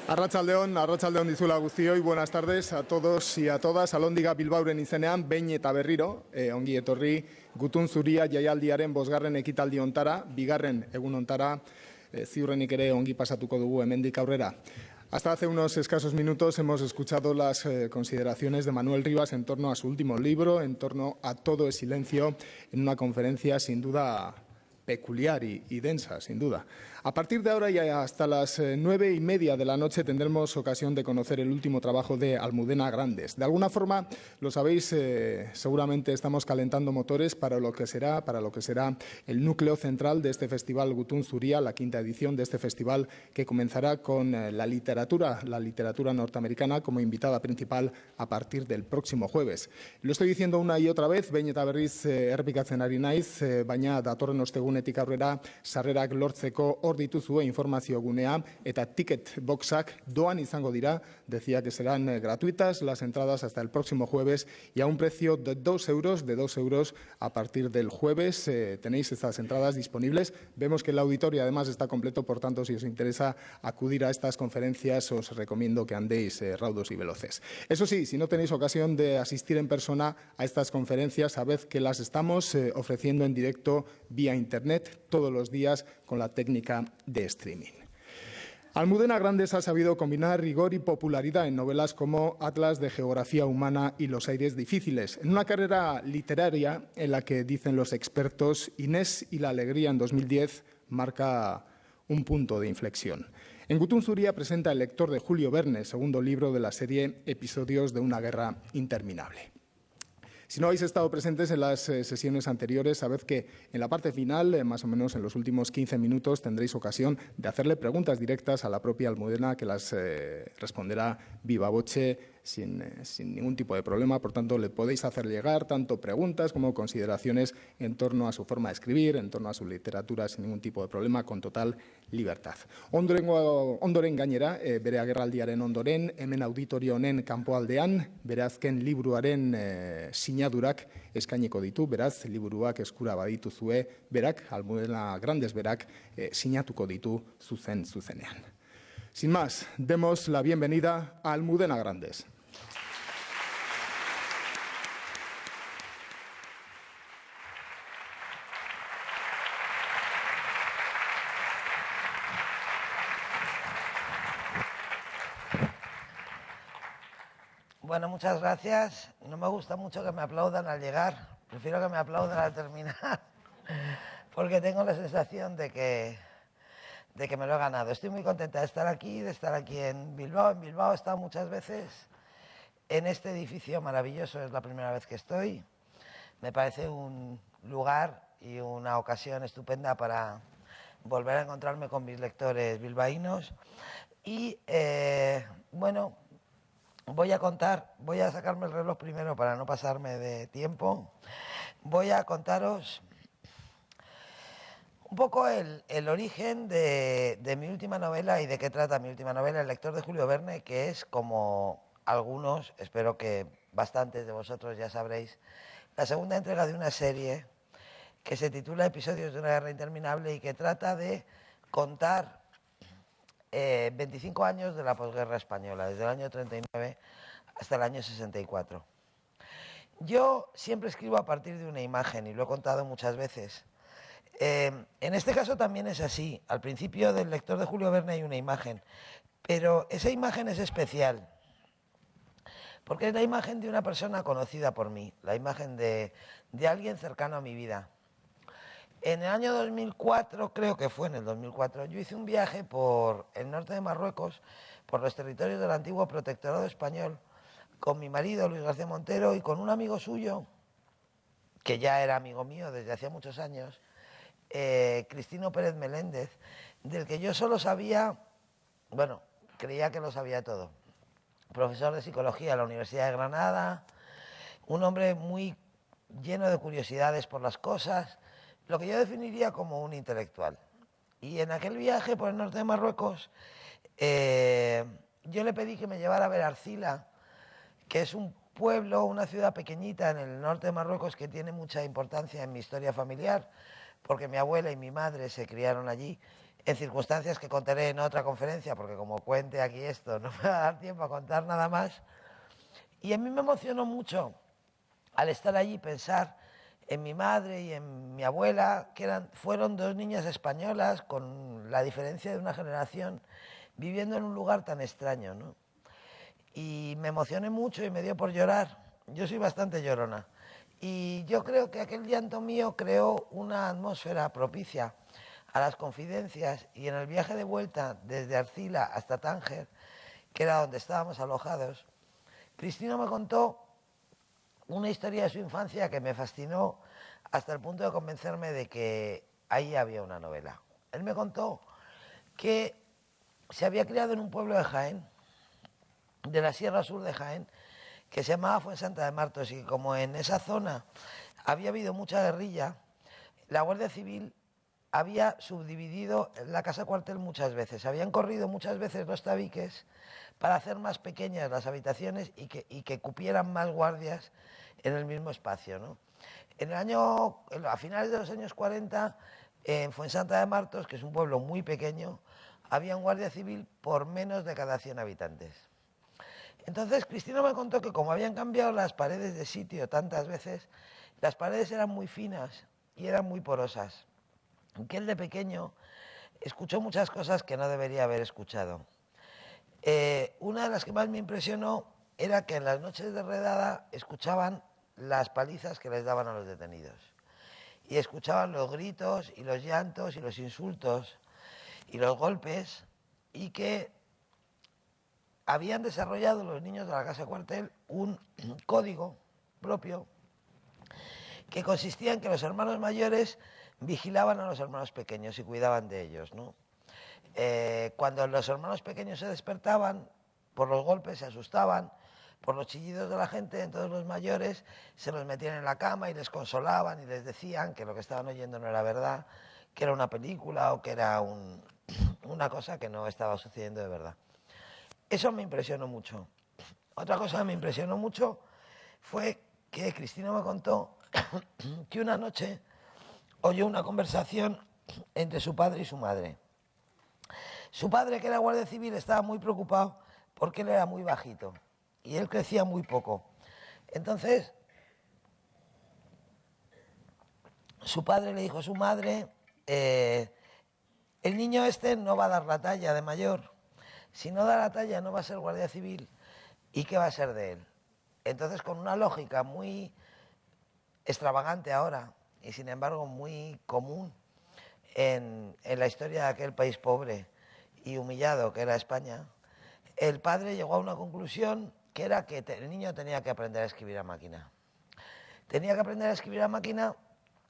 Arratsaldeon dizula guztioi, buenas tardes a todos y a todas. Alondiga Bilbauren izenean, behin eta berriro, ongi etorri, Gutun Zuria jaialdiaren 5. ekitaldi hontara, 2. egun hontara, ziurrenik ere ongi pasatuko dugu hemendik aurrera. Hasta hace unos escasos minutos hemos escuchado las consideraciones de Manuel Rivas en torno a su último libro, en torno a Todo es silencio, en una conferencia sin duda peculiar y densa, sin duda. A partir de ahora y hasta las 9:30 de la noche tendremos ocasión de conocer el último trabajo de Almudena Grandes. De alguna forma, lo sabéis, seguramente estamos calentando motores para lo que será el núcleo central de este festival Gutun Zuria, la 5ª edición de este festival que comenzará con la literatura norteamericana como invitada principal a partir del próximo jueves. Lo estoy diciendo una y otra vez, behin eta berriz errepikatzen ari naiz, baina datorren ostegunetik aurrera sarrerak lortzeko hor dituzue informazio gunea eta ticket boxak doan izango dira. Decía que serán gratuitas las entradas hasta el próximo jueves y a un precio de 2 euros a partir del jueves. Tenéis estas entradas disponibles. Vemos que el auditorio además está completo, por tanto, si os interesa acudir a estas conferencias, os recomiendo que andéis raudos y veloces. Eso sí, si no tenéis ocasión de asistir en persona a estas conferencias, sabed que las estamos ofreciendo en directo vía Internet todos los días con la técnica de streaming. Almudena Grandes ha sabido combinar rigor y popularidad en novelas como Atlas de Geografía Humana y Los aires difíciles, en una carrera literaria en la que, dicen los expertos, Inés y la alegría en 2010 marca un punto de inflexión. En Gutun Zuria presenta El lector de Julio Verne, segundo libro de la serie Episodios de una guerra interminable. Si no habéis estado presentes en las sesiones anteriores, sabed que en la parte final, más o menos en los últimos 15 minutos, tendréis ocasión de hacerle preguntas directas a la propia Almudena, que las responderá viva voce, sin ningún tipo de problema. Por tanto, le podéis hacer llegar tanto preguntas como consideraciones en torno a su forma de escribir, en torno a su literatura, sin ningún tipo de problema, con total libertad. Ondoren gainera, bere agerraldiaren ondoren, hemen auditorio honen kanpoaldean, bere azken liburuaren sinadurak eskainiko ditu, beraz, liburuak eskura badituzue, berak, Almudena Grandes berak, sinatuko ditu zuzenean. Sin más, demos la bienvenida a Almudena Grandes. Bueno, muchas gracias. No me gusta mucho que me aplaudan al llegar. Prefiero que me aplaudan al terminar, porque tengo la sensación de que me lo he ganado. Estoy muy contenta de estar aquí en Bilbao. En Bilbao he estado muchas veces. En este edificio maravilloso es la primera vez que estoy. Me parece un lugar y una ocasión estupenda para volver a encontrarme con mis lectores bilbaínos. Y, bueno, voy a sacarme el reloj primero para no pasarme de tiempo. Voy a contaros un poco el origen de mi última novela y de qué trata mi última novela, El lector de Julio Verne, que es, como algunos, espero que bastantes de vosotros ya sabréis, la segunda entrega de una serie que se titula Episodios de una guerra interminable y que trata de contar 25 años de la posguerra española, desde el año 39 hasta el año 64. Yo siempre escribo a partir de una imagen y lo he contado muchas veces. En este caso también es así. Al principio del lector de Julio Verne hay una imagen, pero esa imagen es especial, porque es la imagen de una persona conocida por mí, la imagen de alguien cercano a mi vida. En el año 2004, creo que fue en el 2004, yo hice un viaje por el norte de Marruecos, por los territorios del antiguo protectorado español, con mi marido, Luis García Montero, y con un amigo suyo, que ya era amigo mío desde hacía muchos años, Cristino Pérez Meléndez, del que yo solo sabía, bueno, creía que lo sabía todo. Profesor de psicología en la Universidad de Granada, un hombre muy lleno de curiosidades por las cosas, lo que yo definiría como un intelectual. Y en aquel viaje por el norte de Marruecos, yo le pedí que me llevara a ver Arcila, que es un pueblo, una ciudad pequeñita en el norte de Marruecos que tiene mucha importancia en mi historia familiar, porque mi abuela y mi madre se criaron allí. en circunstancias que contaré en otra conferencia, porque como cuente aquí esto no me va a dar tiempo a contar nada más. Y a mí me emocionó mucho al estar allí pensar en mi madre y en mi abuela, que fueron dos niñas españolas con la diferencia de una generación, viviendo en un lugar tan extraño, ¿no? Y me emocioné mucho y me dio por llorar. Yo soy bastante llorona. Y yo creo que aquel llanto mío creó una atmósfera propicia a las confidencias, y en el viaje de vuelta desde Arcila hasta Tánger, que era donde estábamos alojados, Cristina me contó una historia de su infancia que me fascinó hasta el punto de convencerme de que ahí había una novela. Él me contó que se había criado en un pueblo de Jaén, de la Sierra Sur de Jaén, que se llamaba Fuensanta de Martos, y como en esa zona había habido mucha guerrilla, la Guardia Civil había subdividido la casa cuartel muchas veces. Habían corrido muchas veces los tabiques para hacer más pequeñas las habitaciones y que cupieran más guardias en el mismo espacio, ¿no? A finales de los años 40, en Fuensanta de Martos, que es un pueblo muy pequeño, había un guardia civil por menos de cada 100 habitantes. Entonces Cristina me contó que como habían cambiado las paredes de sitio tantas veces, las paredes eran muy finas y eran muy porosas. Que él de pequeño escuchó muchas cosas que no debería haber escuchado. Una de las que más me impresionó era que en las noches de redada escuchaban las palizas que les daban a los detenidos. Y escuchaban los gritos y los llantos y los insultos y los golpes, y que habían desarrollado los niños de la casa cuartel un código propio que consistía en que los hermanos mayores vigilaban a los hermanos pequeños y cuidaban de ellos, ¿no? Cuando los hermanos pequeños se despertaban por los golpes, se asustaban por los chillidos de la gente, entonces los mayores se los metían en la cama y les consolaban y les decían que lo que estaban oyendo no era verdad, que era una película o que era una cosa que no estaba sucediendo de verdad. Eso me impresionó mucho. Otra cosa que me impresionó mucho fue que Cristina me contó que una noche oyó una conversación entre su padre y su madre. Su padre, que era guardia civil, estaba muy preocupado porque él era muy bajito y él crecía muy poco. Entonces, su padre le dijo a su madre, el niño este no va a dar la talla de mayor. Si no da la talla no va a ser guardia civil. ¿Y qué va a ser de él? Entonces, con una lógica muy extravagante ahora y sin embargo muy común en la historia de aquel país pobre y humillado que era España, el padre llegó a una conclusión que era que el niño tenía que aprender a escribir a máquina. Tenía que aprender a escribir a máquina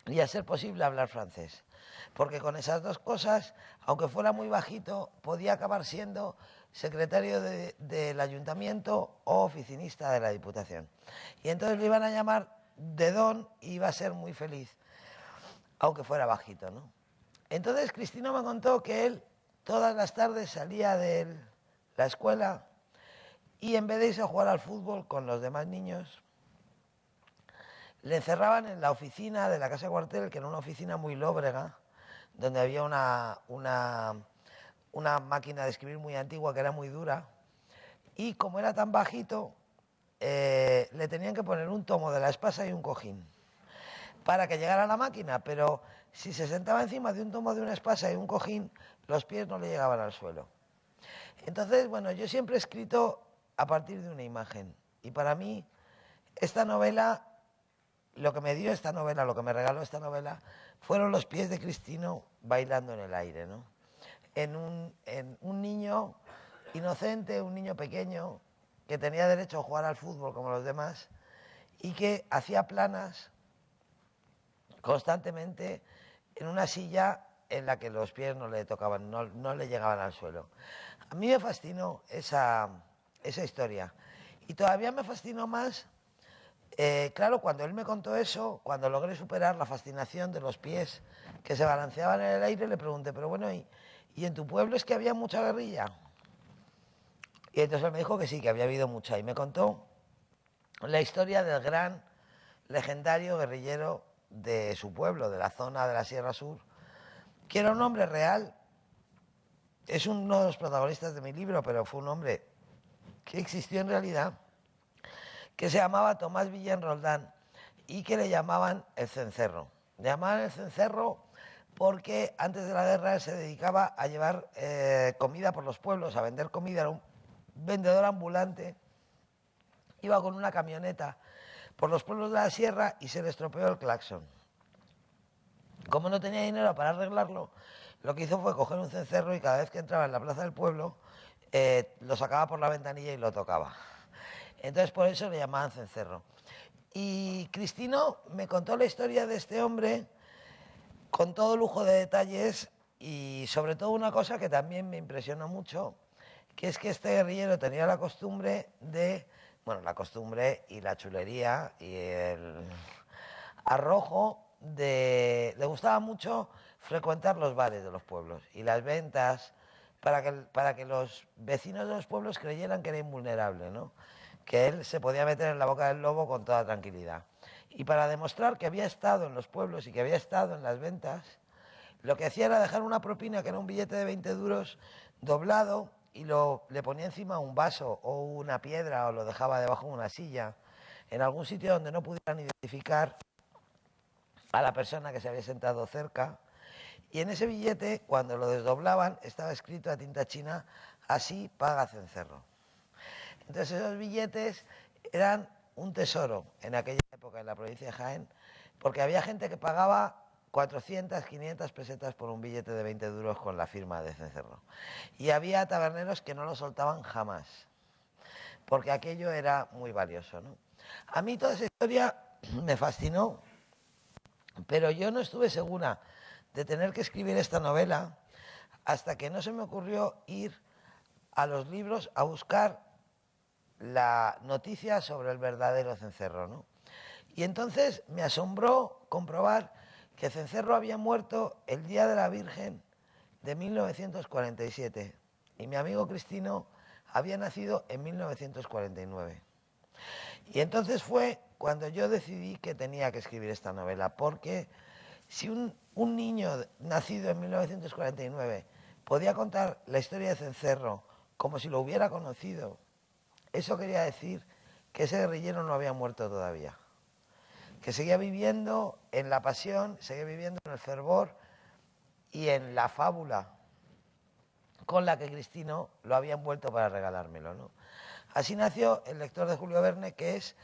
y a ser posible hablar francés. Porque con esas dos cosas, aunque fuera muy bajito, podía acabar siendo secretario del ayuntamiento o oficinista de la Diputación. Y entonces le iban a llamar de Don y iba a ser muy feliz, aunque fuera bajito, ¿no? Entonces Cristina me contó que él todas las tardes salía de la escuela y en vez de irse a jugar al fútbol con los demás niños, le encerraban en la oficina de la casa cuartel, que era una oficina muy lóbrega, donde había una máquina de escribir muy antigua que era muy dura, y como era tan bajito, le tenían que poner un tomo de la espasa y un cojín para que llegara a la máquina, pero si se sentaba encima de un tomo de una espasa y un cojín, los pies no le llegaban al suelo. Entonces, bueno, yo siempre he escrito a partir de una imagen, y para mí esta novela, lo que me dio esta novela, lo que me regaló esta novela, fueron los pies de Cristino bailando en el aire, ¿no? En un niño inocente, un niño pequeño, que tenía derecho a jugar al fútbol como los demás, y que hacía planas constantemente en una silla en la que los pies no le tocaban, no le llegaban al suelo. A mí me fascinó esa historia. Y todavía me fascinó más, claro, cuando él me contó eso, cuando logré superar la fascinación de los pies que se balanceaban en el aire, le pregunté, pero bueno, ¿y en tu pueblo es que había mucha guerrilla? Y entonces él me dijo que sí, que había habido mucha. Y me contó la historia del gran, legendario guerrillero de su pueblo, de la zona de la Sierra Sur, que era un hombre real, es uno de los protagonistas de mi libro, pero fue un hombre que existió en realidad, que se llamaba Tomás Villén Roldán y que le llamaban el cencerro. Le llamaban el cencerro porque antes de la guerra él se dedicaba a llevar comida por los pueblos, a vender comida, era un vendedor ambulante, iba con una camioneta por los pueblos de la sierra y se le estropeó el claxon. Como no tenía dinero para arreglarlo, lo que hizo fue coger un cencerro y cada vez que entraba en la plaza del pueblo, lo sacaba por la ventanilla y lo tocaba. Entonces por eso le llamaban cencerro. Y Cristino me contó la historia de este hombre con todo lujo de detalles y sobre todo una cosa que también me impresionó mucho, que es que este guerrillero tenía la costumbre de, bueno, la costumbre y la chulería y el arrojo de... Le gustaba mucho frecuentar los bares de los pueblos y las ventas para que los vecinos de los pueblos creyeran que era invulnerable, ¿no? Que él se podía meter en la boca del lobo con toda tranquilidad. Y para demostrar que había estado en los pueblos y que había estado en las ventas, lo que hacía era dejar una propina, que era un billete de 20 duros, doblado, y le ponía encima un vaso o una piedra o lo dejaba debajo de una silla, en algún sitio donde no pudieran identificar a la persona que se había sentado cerca. Y en ese billete, cuando lo desdoblaban, estaba escrito a tinta china: así paga cencerro. Entonces esos billetes eran un tesoro en aquella época en la provincia de Jaén, porque había gente que pagaba 400, 500 pesetas por un billete de 20 duros con la firma de cencerro. Y había taberneros que no lo soltaban jamás, porque aquello era muy valioso, ¿no? A mí toda esa historia me fascinó, pero yo no estuve segura de tener que escribir esta novela hasta que no se me ocurrió ir a los libros a buscar la noticia sobre el verdadero cencerro, ¿no? Y entonces me asombró comprobar que Cencerro había muerto el día de la Virgen de 1947 y mi amigo Cristino había nacido en 1949. Y entonces fue cuando yo decidí que tenía que escribir esta novela, porque si un niño nacido en 1949 podía contar la historia de Cencerro como si lo hubiera conocido, eso quería decir que ese guerrillero no había muerto todavía, que seguía viviendo en la pasión, seguía viviendo en el fervor y en la fábula con la que Cristino lo había envuelto para regalármelo, ¿no? Así nació El lector de Julio Verne, que es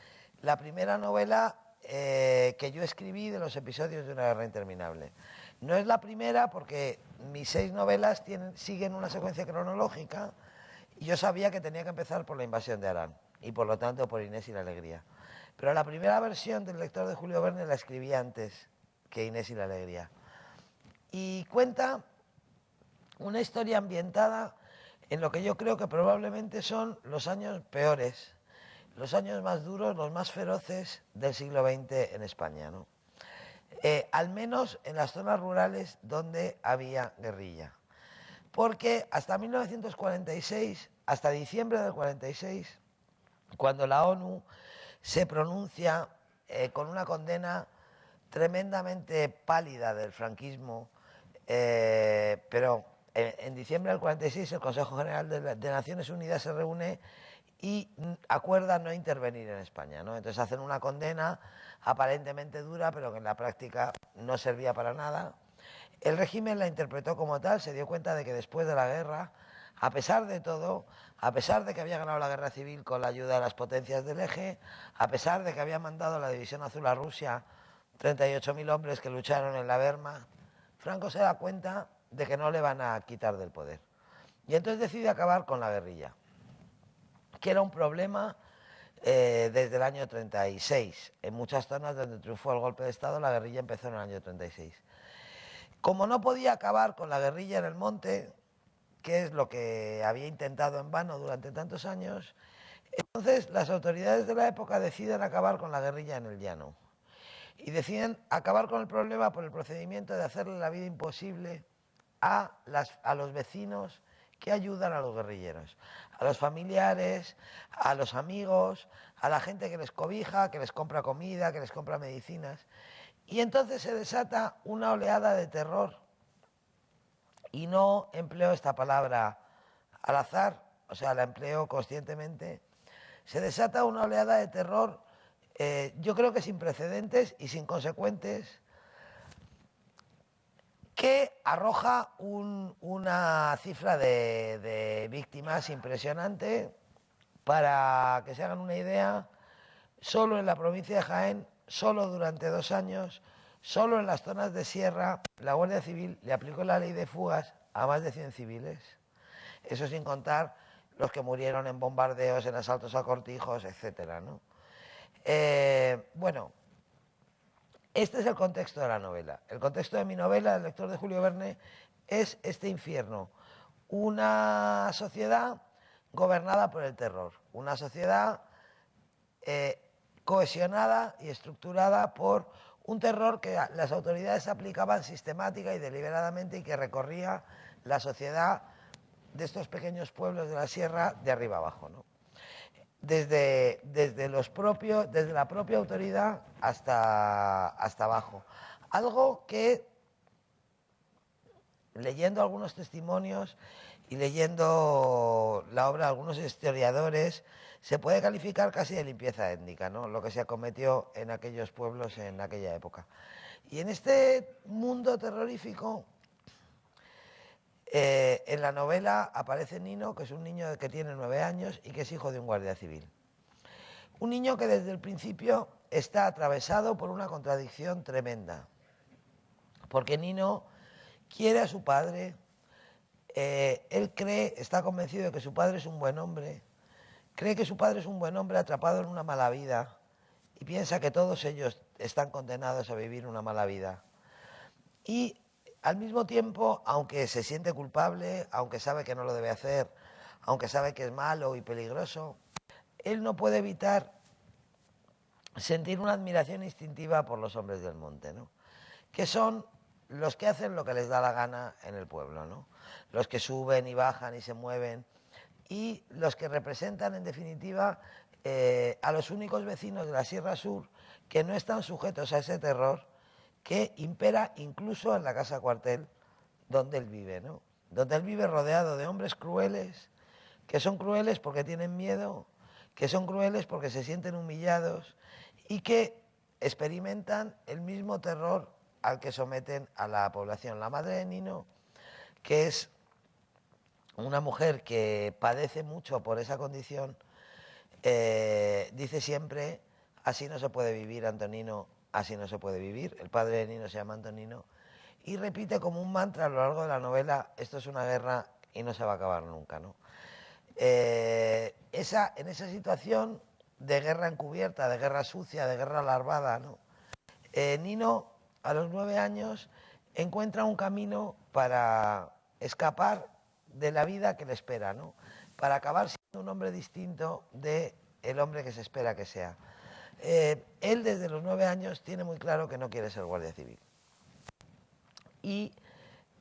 la primera novela que yo escribí de los episodios de Una guerra interminable. No es la primera porque mis 6 novelas siguen una secuencia cronológica y yo sabía que tenía que empezar por la invasión de Arán y por lo tanto por Inés y la alegría. Pero la primera versión del lector de Julio Verne la escribí antes que Inés y la alegría. Y cuenta una historia ambientada en lo que yo creo que probablemente son los años peores, los años más duros, los más feroces del siglo XX en España, ¿no? Al menos en las zonas rurales donde había guerrilla. Porque hasta 1946, hasta diciembre del 46, cuando la ONU se pronuncia con una condena tremendamente pálida del franquismo, pero en diciembre del 46 el Consejo General de Naciones Unidas se reúne y acuerda no intervenir en España, ¿no? Entonces hacen una condena aparentemente dura, pero que en la práctica no servía para nada. El régimen la interpretó como tal, se dio cuenta de que después de la guerra, a pesar de todo, a pesar de que había ganado la guerra civil con la ayuda de las potencias del eje, a pesar de que había mandado la División Azul a Rusia 38.000 hombres que lucharon en la Wehrmacht, Franco se da cuenta de que no le van a quitar del poder. Y entonces decide acabar con la guerrilla, que era un problema desde el año 36. En muchas zonas donde triunfó el golpe de Estado, la guerrilla empezó en el año 36. Como no podía acabar con la guerrilla en el monte, que es lo que había intentado en vano durante tantos años, entonces las autoridades de la época deciden acabar con la guerrilla en el llano. Y deciden acabar con el problema por el procedimiento de hacerle la vida imposible a los vecinos que ayudan a los guerrilleros, a los familiares, a los amigos, a la gente que les cobija, que les compra comida, que les compra medicinas. Y entonces se desata una oleada de terror Y no empleo esta palabra al azar, o sea, la empleo conscientemente. Se desata una oleada de terror, yo creo que sin precedentes y sin consecuentes, que arroja una cifra de víctimas impresionante. Para que se hagan una idea, solo en la provincia de Jaén, solo durante 2 años, solo en las zonas de sierra, la Guardia Civil le aplicó la ley de fugas a más de 100 civiles. Eso sin contar los que murieron en bombardeos, en asaltos a cortijos, etcétera, ¿no? Bueno, este es el contexto de la novela. El contexto de mi novela, El lector de Julio Verne, es este infierno. Una sociedad gobernada por el terror. Una sociedad cohesionada y estructurada por un terror que las autoridades aplicaban sistemática y deliberadamente y que recorría la sociedad de estos pequeños pueblos de la sierra de arriba abajo, ¿no? Desde la propia autoridad hasta abajo. Algo que, leyendo algunos testimonios y leyendo la obra de algunos historiadores, se puede calificar casi de limpieza étnica, ¿no? Lo que se acometió en aquellos pueblos en aquella época. Y en este mundo terrorífico, en la novela aparece Nino, que es un niño que tiene 9 años y que es hijo de un guardia civil. Un niño que desde el principio está atravesado por una contradicción tremenda. Porque Nino quiere a su padre, él cree, está convencido de que su padre es un buen hombre, cree que su padre es un buen hombre atrapado en una mala vida y piensa que todos ellos están condenados a vivir una mala vida. Y al mismo tiempo, aunque se siente culpable, aunque sabe que no lo debe hacer, aunque sabe que es malo y peligroso, él no puede evitar sentir una admiración instintiva por los hombres del monte, ¿no? Que son los que hacen lo que les da la gana en el pueblo, ¿no? Los que suben y bajan y se mueven y los que representan, en definitiva, a los únicos vecinos de la Sierra Sur que no están sujetos a ese terror que impera incluso en la casa cuartel donde él vive, ¿no? Donde él vive rodeado de hombres crueles, que son crueles porque tienen miedo, que son crueles porque se sienten humillados y que experimentan el mismo terror al que someten a la población. La madre de Nino, que es una mujer que padece mucho por esa condición, dice siempre: así no se puede vivir, Antonino, así no se puede vivir. El padre de Nino se llama Antonino y repite como un mantra a lo largo de la novela: esto es una guerra y no se va a acabar nunca, ¿no? En esa situación de guerra encubierta, de guerra sucia, de guerra larvada, ¿no? Nino, a los 9 años, encuentra un camino para escapar de la vida que le espera, ¿no? Para acabar siendo un hombre distinto del hombre que se espera que sea. Él, desde los 9 años, tiene muy claro que no quiere ser guardia civil. Y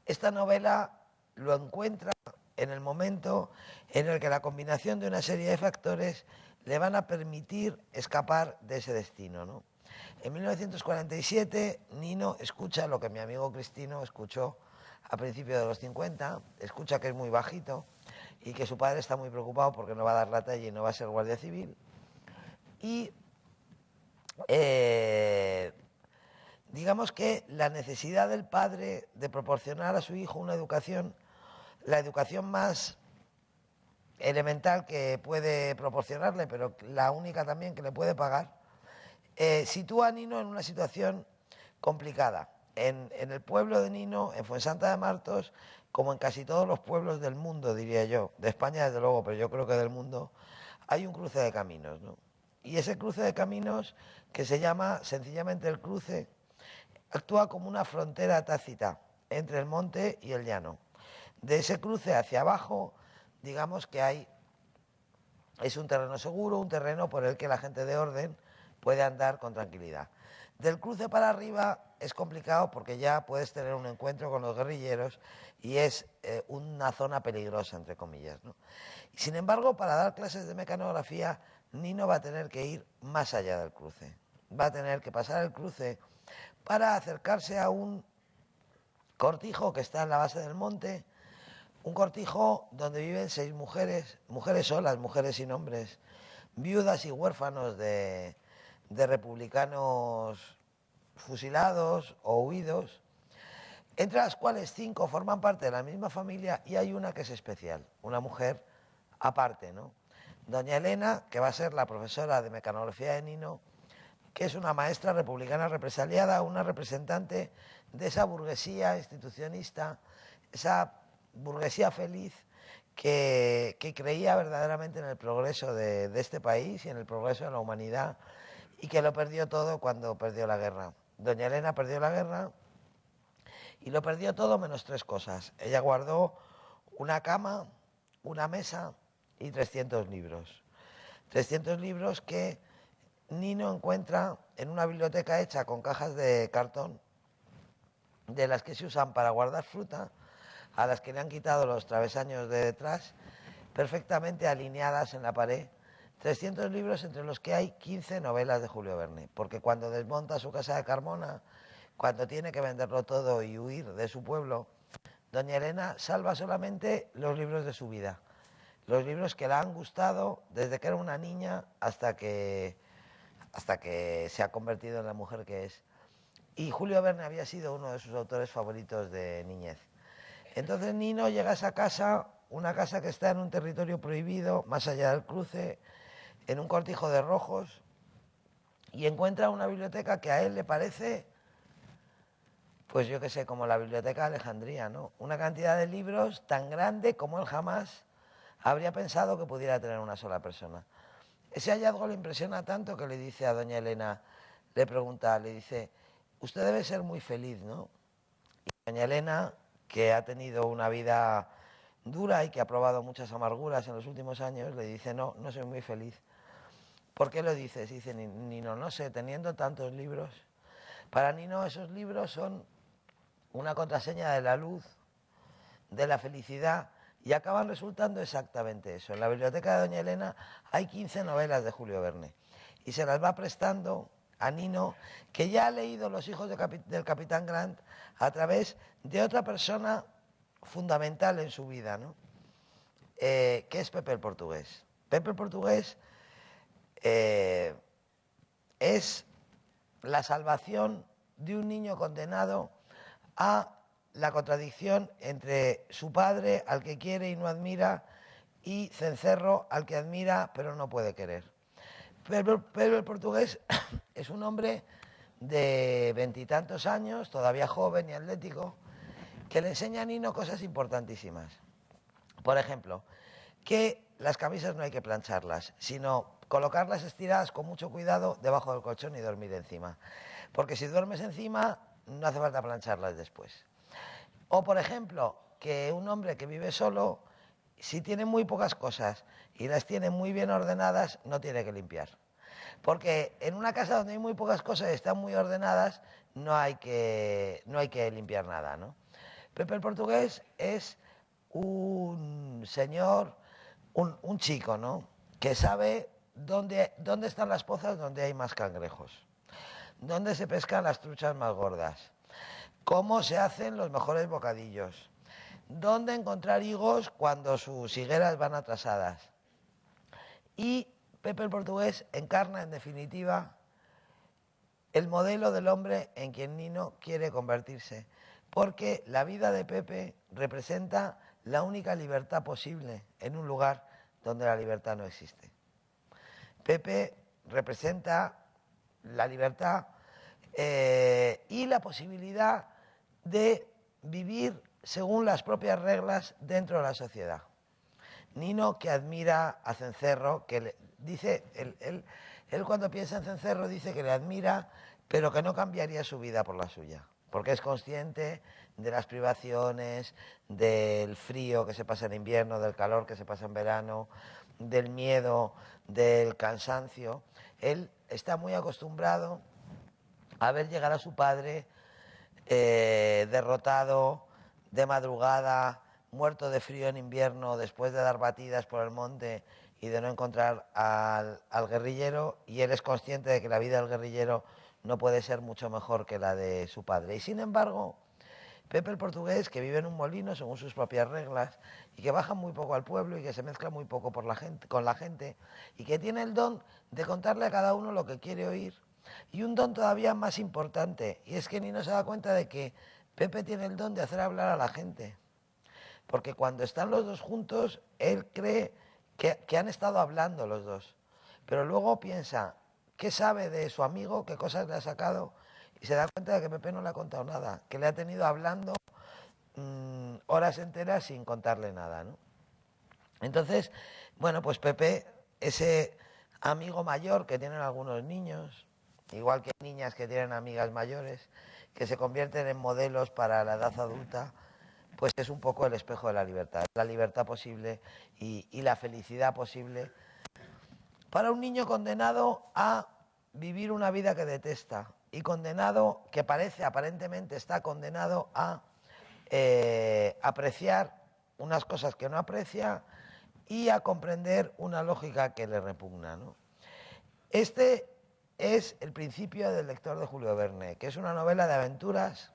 esta novela lo encuentra en el momento en el que la combinación de una serie de factores le van a permitir escapar de ese destino, ¿no? En 1947, Nino escucha lo que mi amigo Cristino escuchó a principios de los 50, escucha que es muy bajito y que su padre está muy preocupado porque no va a dar la talla y no va a ser guardia civil. Y digamos que la necesidad del padre de proporcionar a su hijo una educación, la educación más elemental que puede proporcionarle, pero la única también que le puede pagar, sitúa a Nino en una situación complicada. En el pueblo de Nino, en Fuensanta de Martos, como en casi todos los pueblos del mundo, diría yo, de España desde luego, pero yo creo que del mundo, hay un cruce de caminos, ¿no? Y ese cruce de caminos, que se llama sencillamente el cruce, actúa como una frontera tácita entre el monte y el llano. De ese cruce hacia abajo, digamos que es un terreno seguro, un terreno por el que la gente de orden puede andar con tranquilidad. Del cruce para arriba es complicado porque ya puedes tener un encuentro con los guerrilleros y es una zona peligrosa, entre comillas, ¿no? Sin embargo, para dar clases de mecanografía, Nino va a tener que ir más allá del cruce. Va a tener que pasar el cruce para acercarse a un cortijo que está en la base del monte, un cortijo donde viven 6 mujeres, mujeres solas, mujeres sin hombres, viudas y huérfanos de republicanos fusilados o huidos, entre las cuales 5 forman parte de la misma familia y hay una que es especial, una mujer aparte, ¿no? Doña Elena, que va a ser la profesora de mecanografía de Nino, que es una maestra republicana represaliada, una representante de esa burguesía institucionista, esa burguesía feliz que creía verdaderamente en el progreso de este país y en el progreso de la humanidad y que lo perdió todo cuando perdió la guerra. Doña Elena perdió la guerra y lo perdió todo menos 3 cosas. Ella guardó una cama, una mesa y 300 libros. 300 libros que Nino encuentra en una biblioteca hecha con cajas de cartón, de las que se usan para guardar fruta, a las que le han quitado los travesaños de detrás, perfectamente alineadas en la pared. 300 libros entre los que hay 15 novelas de Julio Verne, porque cuando desmonta su casa de Carmona, cuando tiene que venderlo todo y huir de su pueblo, doña Elena salva solamente los libros de su vida, los libros que le han gustado desde que era una niña hasta que se ha convertido en la mujer que es. Y Julio Verne había sido uno de sus autores favoritos de niñez. Entonces Nino llega a esa casa, una casa que está en un territorio prohibido, más allá del cruce, en un cortijo de rojos, y encuentra una biblioteca que a él le parece, pues yo qué sé, como la Biblioteca de Alejandría, ¿no? Una cantidad de libros tan grande como él jamás habría pensado que pudiera tener una sola persona. Ese hallazgo le impresiona tanto que le dice a doña Elena, le pregunta, le dice, usted debe ser muy feliz, ¿no? Y doña Elena, que ha tenido una vida dura y que ha probado muchas amarguras en los últimos años, le dice, no, no soy muy feliz. ¿Por qué lo dices? Dice Nino, no sé, teniendo tantos libros. Para Nino esos libros son una contraseña de la luz, de la felicidad, y acaban resultando exactamente eso. En la biblioteca de doña Elena hay 15 novelas de Julio Verne y se las va prestando a Nino, que ya ha leído Los hijos del Capitán Grant a través de otra persona fundamental en su vida, ¿no? Que es Pepe el Portugués. Pepe el Portugués es la salvación de un niño condenado a la contradicción entre su padre, al que quiere y no admira, y Cencerro, al que admira pero no puede querer. Pero el Portugués es un hombre de 20 y tantos años, todavía joven y atlético, que le enseña a Nino cosas importantísimas. Por ejemplo, que las camisas no hay que plancharlas, sino colocarlas estiradas con mucho cuidado debajo del colchón y dormir encima. Porque si duermes encima, no hace falta plancharlas después. O, por ejemplo, que un hombre que vive solo, si tiene muy pocas cosas y las tiene muy bien ordenadas, no tiene que limpiar. Porque en una casa donde hay muy pocas cosas y están muy ordenadas, no hay que limpiar nada, ¿no? Pepe el Portugués es un señor, un chico, ¿no? Que sabe dónde están las pozas donde hay más cangrejos, dónde se pescan las truchas más gordas, cómo se hacen los mejores bocadillos, dónde encontrar higos cuando sus higueras van atrasadas. Y Pepe el Portugués encarna, en definitiva, el modelo del hombre en quien Nino quiere convertirse, porque la vida de Pepe representa la única libertad posible en un lugar donde la libertad no existe. Pepe representa la libertad y la posibilidad de vivir según las propias reglas dentro de la sociedad. Nino, que admira a Cencerro, que dice, él cuando piensa en Cencerro dice que le admira, pero que no cambiaría su vida por la suya, porque es consciente de las privaciones, del frío que se pasa en invierno, del calor que se pasa en verano, del miedo, del cansancio. Él está muy acostumbrado a ver llegar a su padre derrotado, de madrugada, muerto de frío en invierno, después de dar batidas por el monte y de no encontrar al guerrillero, y él es consciente de que la vida del guerrillero no puede ser mucho mejor que la de su padre. Y sin embargo, Pepe el portugués, que vive en un molino según sus propias reglas y que baja muy poco al pueblo y que se mezcla muy poco con la gente y que tiene el don de contarle a cada uno lo que quiere oír. Y un don todavía más importante, y es que Nino se da cuenta de que Pepe tiene el don de hacer hablar a la gente. Porque cuando están los dos juntos, él cree que han estado hablando los dos. Pero luego piensa, ¿qué sabe de su amigo? ¿Qué cosas le ha sacado? Y se da cuenta de que Pepe no le ha contado nada, que le ha tenido hablando horas enteras sin contarle nada, ¿no? Entonces, bueno, pues Pepe, ese amigo mayor que tienen algunos niños, igual que niñas que tienen amigas mayores, que se convierten en modelos para la edad adulta, pues es un poco el espejo de la libertad posible y la felicidad posible para un niño condenado a vivir una vida que detesta y condenado, que aparentemente está condenado a apreciar unas cosas que no aprecia y a comprender una lógica que le repugna, ¿no? Este es el principio del lector de Julio Verne, que es una novela de aventuras,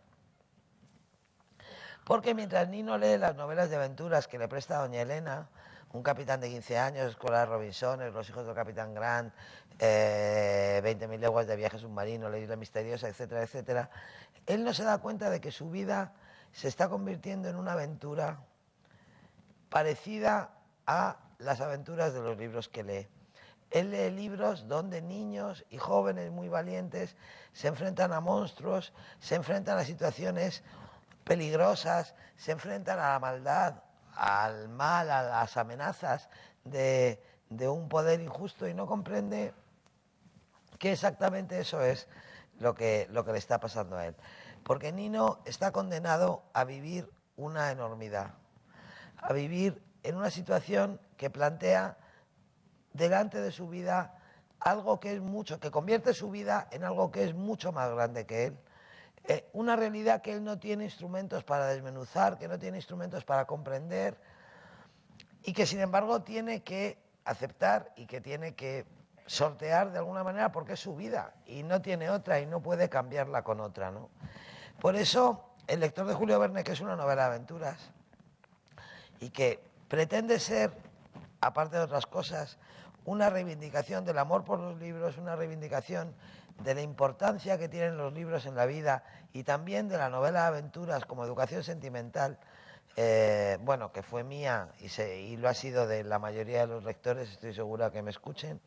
porque mientras Nino lee las novelas de aventuras que le presta doña Elena, un capitán de 15 años, Escuela de Robinson, Los hijos del capitán Grant, 20.000 leguas de viaje submarino, La isla misteriosa, etcétera, etcétera, él no se da cuenta de que su vida se está convirtiendo en una aventura parecida a las aventuras de los libros que lee. Él lee libros donde niños y jóvenes muy valientes se enfrentan a monstruos, se enfrentan a situaciones peligrosas, se enfrentan a la maldad, al mal, a las amenazas de un poder injusto y no comprende que exactamente eso es lo que le está pasando a él. Porque Nino está condenado a vivir una enormidad, a vivir en una situación que plantea delante de su vida algo que es mucho, que convierte su vida en algo que es mucho más grande que él. Una realidad que él no tiene instrumentos para desmenuzar, que no tiene instrumentos para comprender y que sin embargo tiene que aceptar y que tiene que sortear de alguna manera porque es su vida y no tiene otra y no puede cambiarla con otra, ¿no? Por eso, El lector de Julio Verne, que es una novela de aventuras y que pretende ser, aparte de otras cosas, una reivindicación del amor por los libros, una reivindicación de la importancia que tienen los libros en la vida y también de la novela de aventuras como educación sentimental, bueno, que fue mía y lo ha sido de la mayoría de los lectores, estoy segura que me escuchen,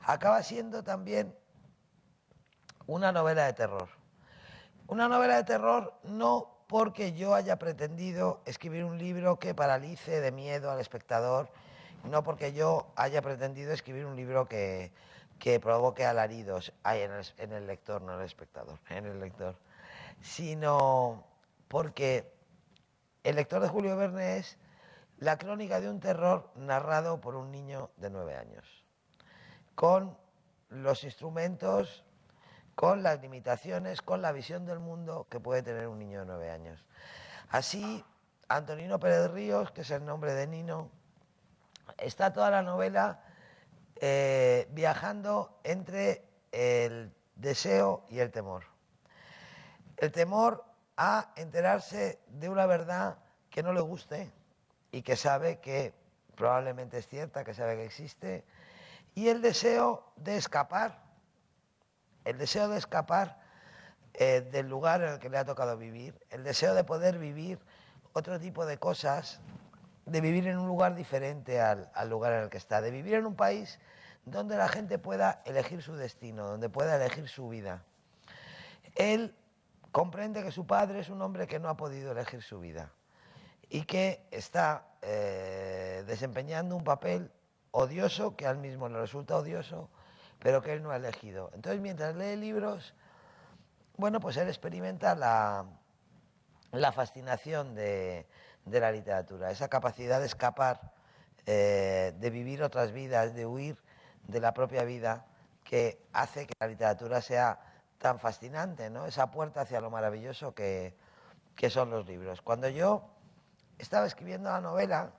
acaba siendo también una novela de terror. Una novela de terror no porque yo haya pretendido escribir un libro que paralice de miedo al espectador, no porque yo haya pretendido escribir un libro que provoque alaridos en el lector, no en el espectador, en el lector, sino porque El lector de Julio Verne es la crónica de un terror narrado por un niño de 9 años, con los instrumentos, con las limitaciones, con la visión del mundo que puede tener un niño de 9 años. Así, Antonino Pérez Ríos, que es el nombre de Nino, está toda la novela viajando entre el deseo y el temor. El temor a enterarse de una verdad que no le guste y que sabe que probablemente es cierta, que sabe que existe, y el deseo de escapar, del lugar en el que le ha tocado vivir, el deseo de poder vivir otro tipo de cosas, de vivir en un lugar diferente al lugar en el que está, de vivir en un país donde la gente pueda elegir su destino, donde pueda elegir su vida. Él comprende que su padre es un hombre que no ha podido elegir su vida y que está desempeñando un papel odioso, que a él mismo le resulta odioso, pero que él no ha elegido. Entonces, mientras lee libros, bueno, pues él experimenta la fascinación de la literatura, esa capacidad de escapar, de vivir otras vidas, de huir de la propia vida, que hace que la literatura sea tan fascinante, ¿no? Esa puerta hacia lo maravilloso que son los libros. Cuando yo estaba escribiendo la novela,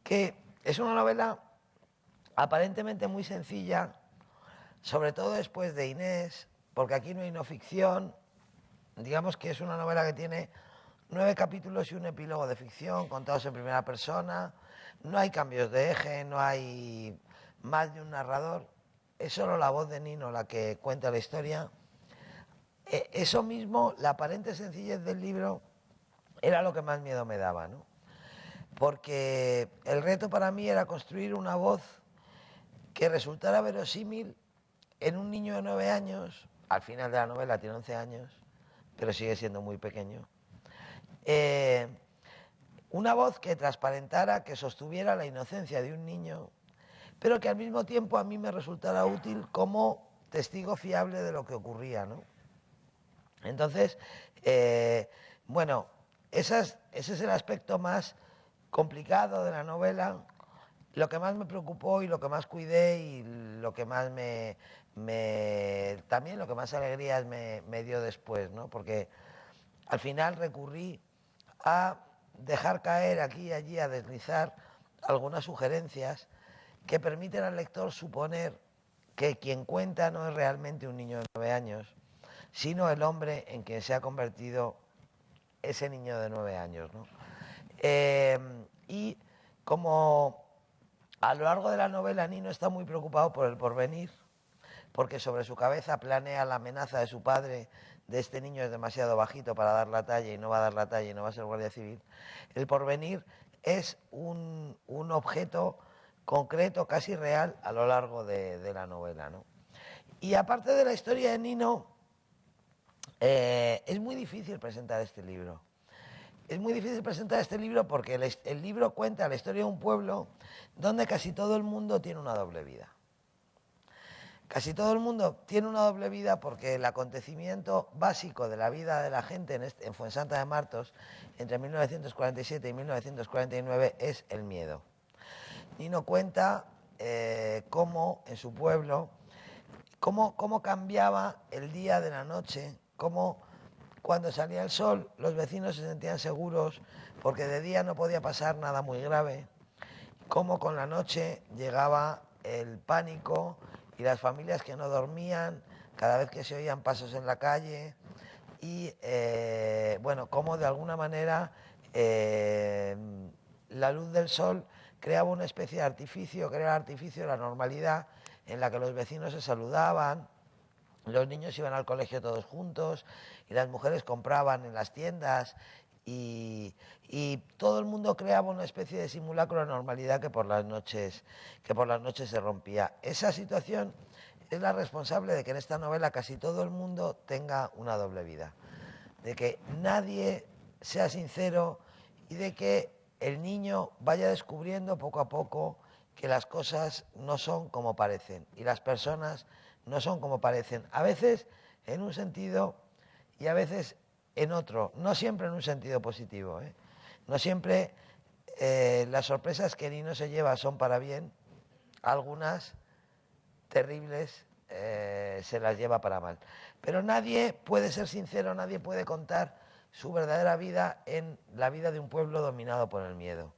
que es una novela aparentemente muy sencilla, sobre todo después de Inés, porque aquí no hay no ficción, digamos que es una novela que tiene 9 capítulos y un epílogo de ficción contados en primera persona. No hay cambios de eje, no hay más de un narrador. Es solo la voz de Nino la que cuenta la historia. Eso mismo, la aparente sencillez del libro, era lo que más miedo me daba, ¿no? Porque el reto para mí era construir una voz que resultara verosímil en un niño de 9 años. Al final de la novela tiene 11 años, pero sigue siendo muy pequeño. Una voz que transparentara, que sostuviera la inocencia de un niño, pero que al mismo tiempo a mí me resultara útil como testigo fiable de lo que ocurría, ¿no? Entonces, bueno, ese es el aspecto más complicado de la novela. Lo que más me preocupó y lo que más cuidé y lo que más también lo que más alegrías me dio después, ¿no? Porque al final recurrí a dejar caer aquí y allí, a deslizar algunas sugerencias que permiten al lector suponer que quien cuenta no es realmente un niño de 9 años, sino el hombre en quien se ha convertido ese niño de 9 años, ¿no? Y como a lo largo de la novela Nino está muy preocupado por el porvenir, porque sobre su cabeza planea la amenaza de su padre, de este niño es demasiado bajito para dar la talla y no va a dar la talla y no va a ser guardia civil. El porvenir es un objeto concreto, casi real, a lo largo de la novela, ¿no? Y aparte de la historia de Nino, es muy difícil presentar este libro. Es muy difícil presentar este libro porque el libro cuenta la historia de un pueblo donde casi todo el mundo tiene una doble vida. Casi todo el mundo tiene una doble vida porque el acontecimiento básico de la vida de la gente en Fuensanta de Martos entre 1947 y 1949 es el miedo. Nino cuenta cómo en su pueblo, cómo cambiaba el día de la noche, cómo cuando salía el sol los vecinos se sentían seguros porque de día no podía pasar nada muy grave, cómo con la noche llegaba el pánico y las familias que no dormían cada vez que se oían pasos en la calle y bueno, cómo de alguna manera la luz del sol creaba una especie de artificio, creaba el artificio de la normalidad en la que los vecinos se saludaban, los niños iban al colegio todos juntos y las mujeres compraban en las tiendas y todo el mundo creaba una especie de simulacro de normalidad que por las noches se rompía. Esa situación es la responsable de que en esta novela casi todo el mundo tenga una doble vida, de que nadie sea sincero y de que el niño vaya descubriendo poco a poco que las cosas no son como parecen y las personas no son como parecen, a veces en un sentido y a veces en otro, no siempre en un sentido positivo, ¿eh? No siempre las sorpresas que Nino se lleva son para bien, algunas terribles se las lleva para mal. Pero nadie puede ser sincero, nadie puede contar su verdadera vida en la vida de un pueblo dominado por el miedo.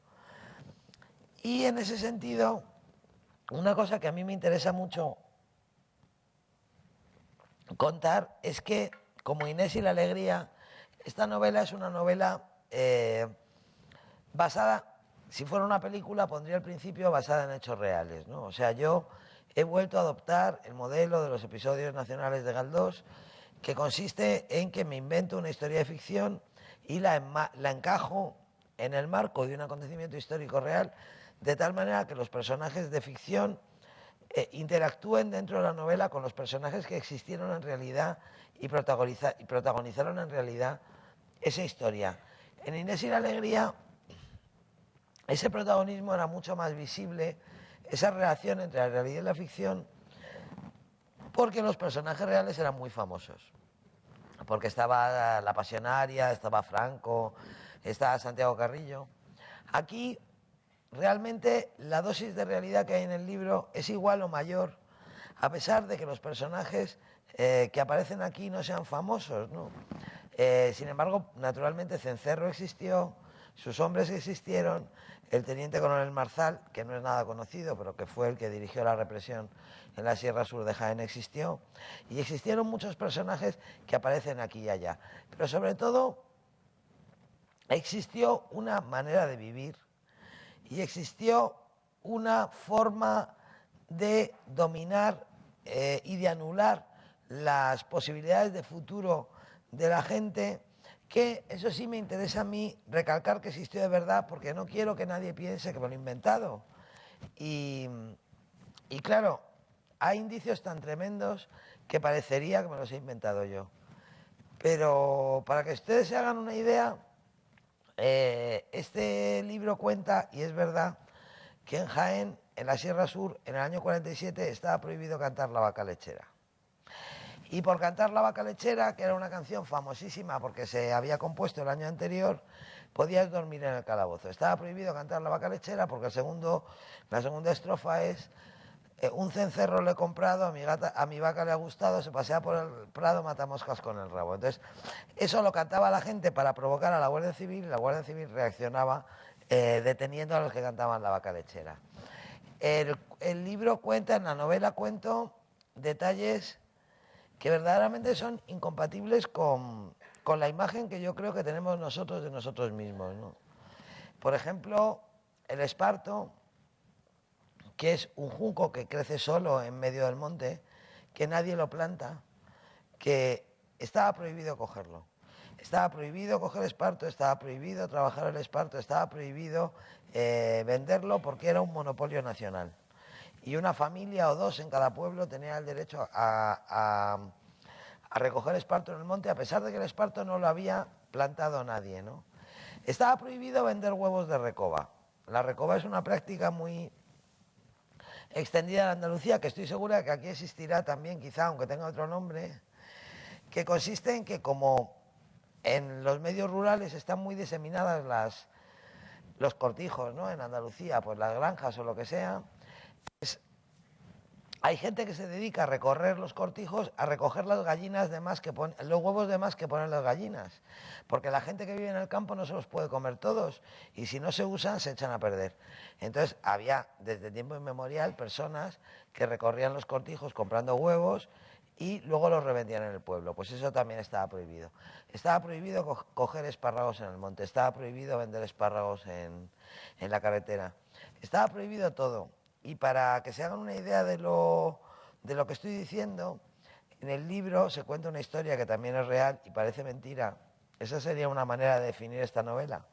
Y en ese sentido, una cosa que a mí me interesa mucho contar es que, como Inés y la alegría, esta novela es una novela basada, si fuera una película, pondría al principio basada en hechos reales, ¿no? O sea, yo he vuelto a adoptar el modelo de los episodios nacionales de Galdós, que consiste en que me invento una historia de ficción y la encajo en el marco de un acontecimiento histórico real, de tal manera que los personajes de ficción interactúen dentro de la novela con los personajes que existieron en realidad y protagonizaron en realidad esa historia. En Inés y la alegría, ese protagonismo era mucho más visible, esa relación entre la realidad y la ficción, porque los personajes reales eran muy famosos. Porque estaba La Pasionaria, estaba Franco, estaba Santiago Carrillo. Aquí realmente la dosis de realidad que hay en el libro es igual o mayor, a pesar de que los personajes que aparecen aquí no sean famosos, ¿no? Sin embargo, naturalmente Cencerro existió, Sus hombres existieron, el teniente coronel Marzal, que no es nada conocido, pero que fue el que dirigió la represión en la Sierra Sur de Jaén, existió, y existieron muchos personajes que aparecen aquí y allá. Pero sobre todo existió una manera de vivir y existió una forma de dominar y de anular las posibilidades de futuro de la gente, que eso sí me interesa a mí recalcar que existió de verdad, porque no quiero que nadie piense que me lo he inventado. Y claro, hay indicios tan tremendos que parecería que me los he inventado yo. Pero para que ustedes se hagan una idea, este libro cuenta, y es verdad, que en Jaén, en la Sierra Sur, en el año 47, estaba prohibido cantar La Vaca Lechera. Y por cantar La Vaca Lechera, que era una canción famosísima porque se había compuesto el año anterior, podías dormir en el calabozo. Estaba prohibido cantar La Vaca Lechera porque la segunda estrofa es: un cencerro le he comprado, a mi vaca le ha gustado, se pasea por el prado, mata moscas con el rabo. Entonces, eso lo cantaba la gente para provocar a la Guardia Civil, y la Guardia Civil reaccionaba deteniendo a los que cantaban La Vaca Lechera. El libro cuenta, en la novela cuento detalles que verdaderamente son incompatibles con la imagen que yo creo que tenemos nosotros de nosotros mismos, ¿no? Por ejemplo, el esparto, que es un junco que crece solo en medio del monte, que nadie lo planta, que estaba prohibido cogerlo. Estaba prohibido coger esparto, estaba prohibido trabajar el esparto, estaba prohibido venderlo porque era un monopolio nacional. Y una familia o dos en cada pueblo tenía el derecho a recoger esparto en el monte, a pesar de que el esparto no lo había plantado nadie, ¿no? Estaba prohibido vender huevos de recoba. La recoba es una práctica muy extendida en Andalucía, que estoy segura que aquí existirá también, quizá, aunque tenga otro nombre, que consiste en que, como en los medios rurales están muy diseminadas los cortijos, ¿no?, en Andalucía, pues las granjas o lo que sea, hay gente que se dedica a recorrer los cortijos, a recoger las gallinas de más los huevos de más que ponen las gallinas, porque la gente que vive en el campo no se los puede comer todos, y si no se usan se echan a perder. Entonces había desde tiempo inmemorial personas que recorrían los cortijos comprando huevos y luego los revendían en el pueblo. Pues eso también estaba prohibido. Estaba prohibido coger espárragos en el monte, estaba prohibido vender espárragos en la carretera, estaba prohibido todo. Y para que se hagan una idea de lo que estoy diciendo, en el libro se cuenta una historia que también es real y parece mentira. Esa sería una manera de definir esta novela.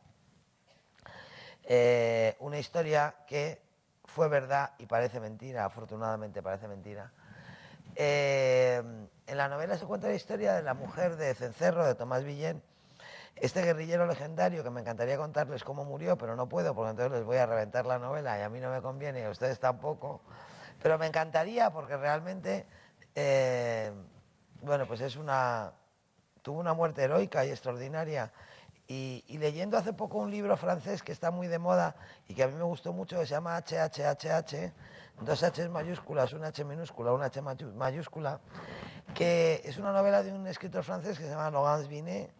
Una historia que fue verdad y parece mentira, afortunadamente parece mentira. En la novela se cuenta la historia de la mujer de Cencerro, de Tomás Villén, este guerrillero legendario, que me encantaría contarles cómo murió, pero no puedo, porque entonces les voy a reventar la novela y a mí no me conviene y a ustedes tampoco. Pero me encantaría, porque realmente, bueno, pues tuvo una muerte heroica y extraordinaria. Y leyendo hace poco un libro francés que está muy de moda y que a mí me gustó mucho, que se llama HHHH, dos H mayúsculas, una H minúscula, una H mayúscula, que es una novela de un escritor francés que se llama Laurence Vinet.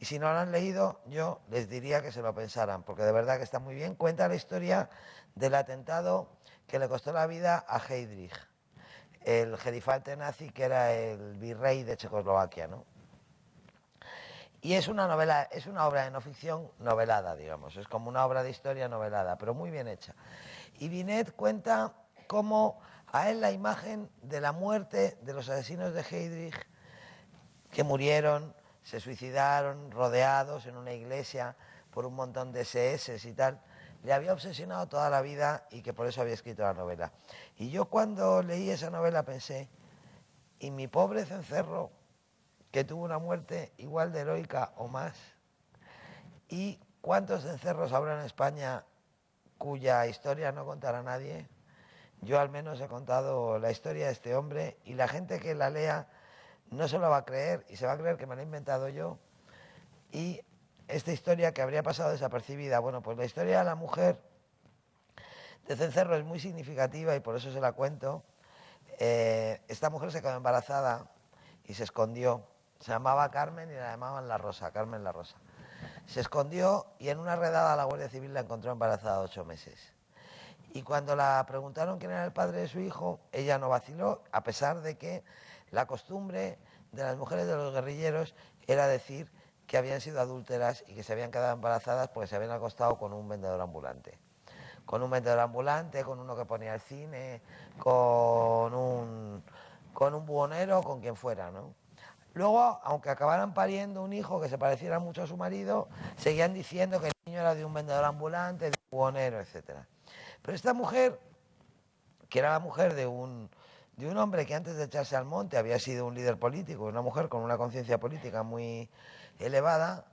Y si no lo han leído, yo les diría que se lo pensaran, porque de verdad que está muy bien. Cuenta la historia del atentado que le costó la vida a Heydrich, el gerifalte nazi que era el virrey de Checoslovaquia, ¿no? Y es una novela, es una obra de no ficción novelada, digamos. Es como una obra de historia novelada, pero muy bien hecha. Y Binet cuenta cómo a él la imagen de la muerte de los asesinos de Heydrich, que murieron, se suicidaron rodeados en una iglesia por un montón de SS y tal, le había obsesionado toda la vida, y que por eso había escrito la novela. Y yo, cuando leí esa novela, pensé: ¿y mi pobre cencerro, que tuvo una muerte igual de heroica o más? ¿Y cuántos cencerros habrá en España cuya historia no contará nadie? Yo al menos he contado la historia de este hombre, y la gente que la lea no se lo va a creer, y se va a creer que me la he inventado yo. Y esta historia, que habría pasado desapercibida, bueno, pues la historia de la mujer de Cencerro es muy significativa, y por eso se la cuento. Esta mujer se quedó embarazada y se escondió. Se llamaba Carmen y la llamaban La Rosa, Carmen La Rosa. Se escondió y en una redada la Guardia Civil la encontró embarazada de 8 meses. Y cuando la preguntaron quién era el padre de su hijo, ella no vaciló, a pesar de que la costumbre de las mujeres de los guerrilleros era decir que habían sido adúlteras y que se habían quedado embarazadas porque se habían acostado con un vendedor ambulante. Con un vendedor ambulante, con uno que ponía el cine, con un buhonero, con quien fuera, ¿no? Luego, aunque acabaran pariendo un hijo que se pareciera mucho a su marido, seguían diciendo que el niño era de un vendedor ambulante, de un buhonero, etcétera. Pero esta mujer, que era la mujer de un hombre que antes de echarse al monte había sido un líder político, una mujer con una conciencia política muy elevada,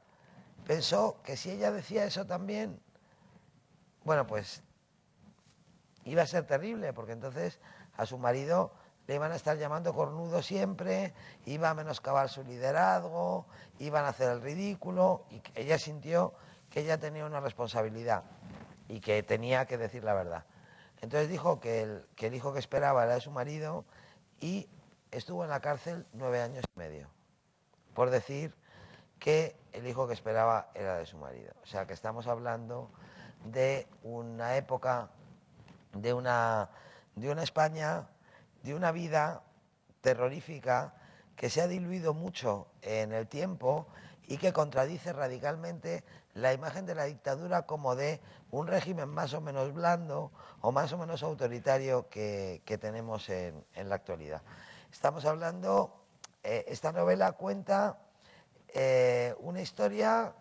pensó que si ella decía eso también, bueno, pues iba a ser terrible, porque entonces a su marido le iban a estar llamando cornudo siempre, iba a menoscabar su liderazgo, iban a hacer el ridículo, y ella sintió que ella tenía una responsabilidad y que tenía que decir la verdad. Entonces dijo que el hijo que esperaba era de su marido y estuvo en la cárcel 9 años y medio por decir que el hijo que esperaba era de su marido. O sea que estamos hablando de una época, de una España, de una vida terrorífica que se ha diluido mucho en el tiempo y que contradice radicalmente la imagen de la dictadura como de un régimen más o menos blando o más o menos autoritario que tenemos en la actualidad. Estamos hablando, esta novela cuenta una historia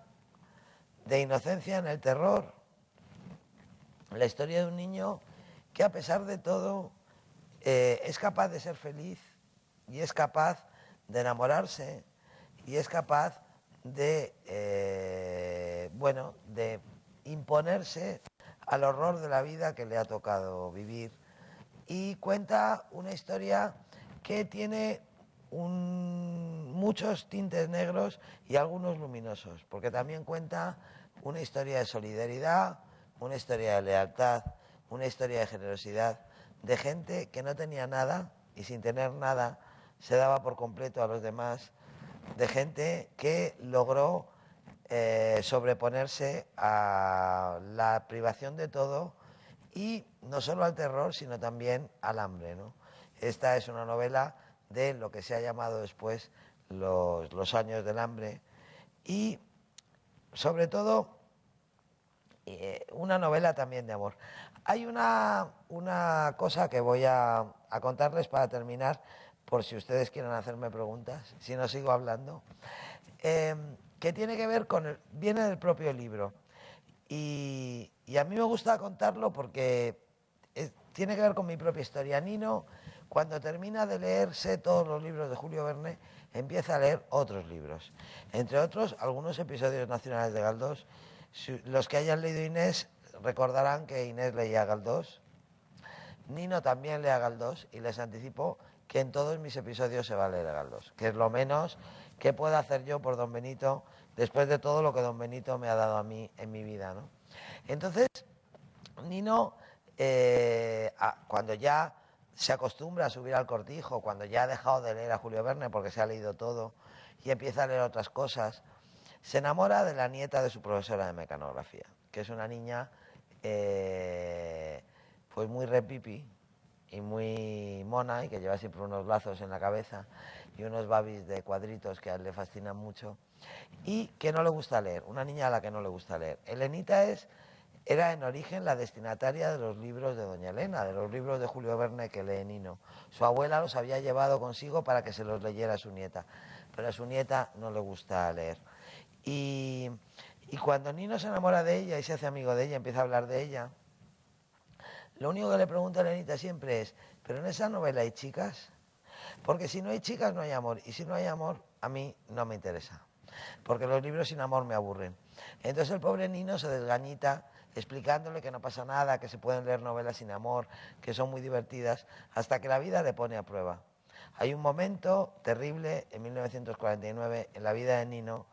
de inocencia en el terror, la historia de un niño que a pesar de todo es capaz de ser feliz y es capaz de enamorarse y es capaz de, bueno, de imponerse al horror de la vida que le ha tocado vivir. Y cuenta una historia que tiene muchos tintes negros y algunos luminosos, porque también cuenta una historia de solidaridad, una historia de lealtad, una historia de generosidad, de gente que no tenía nada y sin tener nada se daba por completo a los demás, de gente que logró sobreponerse a la privación de todo y no solo al terror, sino también al hambre, ¿no? Esta es una novela de lo que se ha llamado después los años del hambre y, sobre todo, una novela también de amor. Hay una cosa que voy a contarles para terminar, por si ustedes quieren hacerme preguntas, si no sigo hablando, que tiene que ver con viene del propio libro. Y a mí me gusta contarlo porque tiene que ver con mi propia historia. Nino, cuando termina de leerse todos los libros de Julio Verne, empieza a leer otros libros. Entre otros, algunos episodios nacionales de Galdós. Los que hayan leído Inés recordarán que Inés leía a Galdós. Nino también lee a Galdós y les anticipo que en todos mis episodios se va a leer a Galdós, que es lo menos que puedo hacer yo por don Benito después de todo lo que don Benito me ha dado a mí en mi vida, ¿no? Entonces, Nino, cuando ya se acostumbra a subir al cortijo, cuando ya ha dejado de leer a Julio Verne porque se ha leído todo y empieza a leer otras cosas, se enamora de la nieta de su profesora de mecanografía, que es una niña pues muy repipi y muy mona y que lleva siempre unos lazos en la cabeza y unos babis de cuadritos que a él le fascinan mucho y que no le gusta leer, una niña a la que no le gusta leer. Elenita era en origen la destinataria de los libros de doña Elena, de los libros de Julio Verne que lee Nino. Su abuela los había llevado consigo para que se los leyera a su nieta, pero a su nieta no le gusta leer. Y cuando Nino se enamora de ella y se hace amigo de ella, empieza a hablar de ella, lo único que le pregunta a Elenita siempre es, ¿pero en esa novela hay chicas? Porque si no hay chicas no hay amor, y si no hay amor a mí no me interesa, porque los libros sin amor me aburren. Entonces el pobre Nino se desgañita explicándole que no pasa nada, que se pueden leer novelas sin amor, que son muy divertidas, hasta que la vida le pone a prueba. Hay un momento terrible en 1949 en la vida de Nino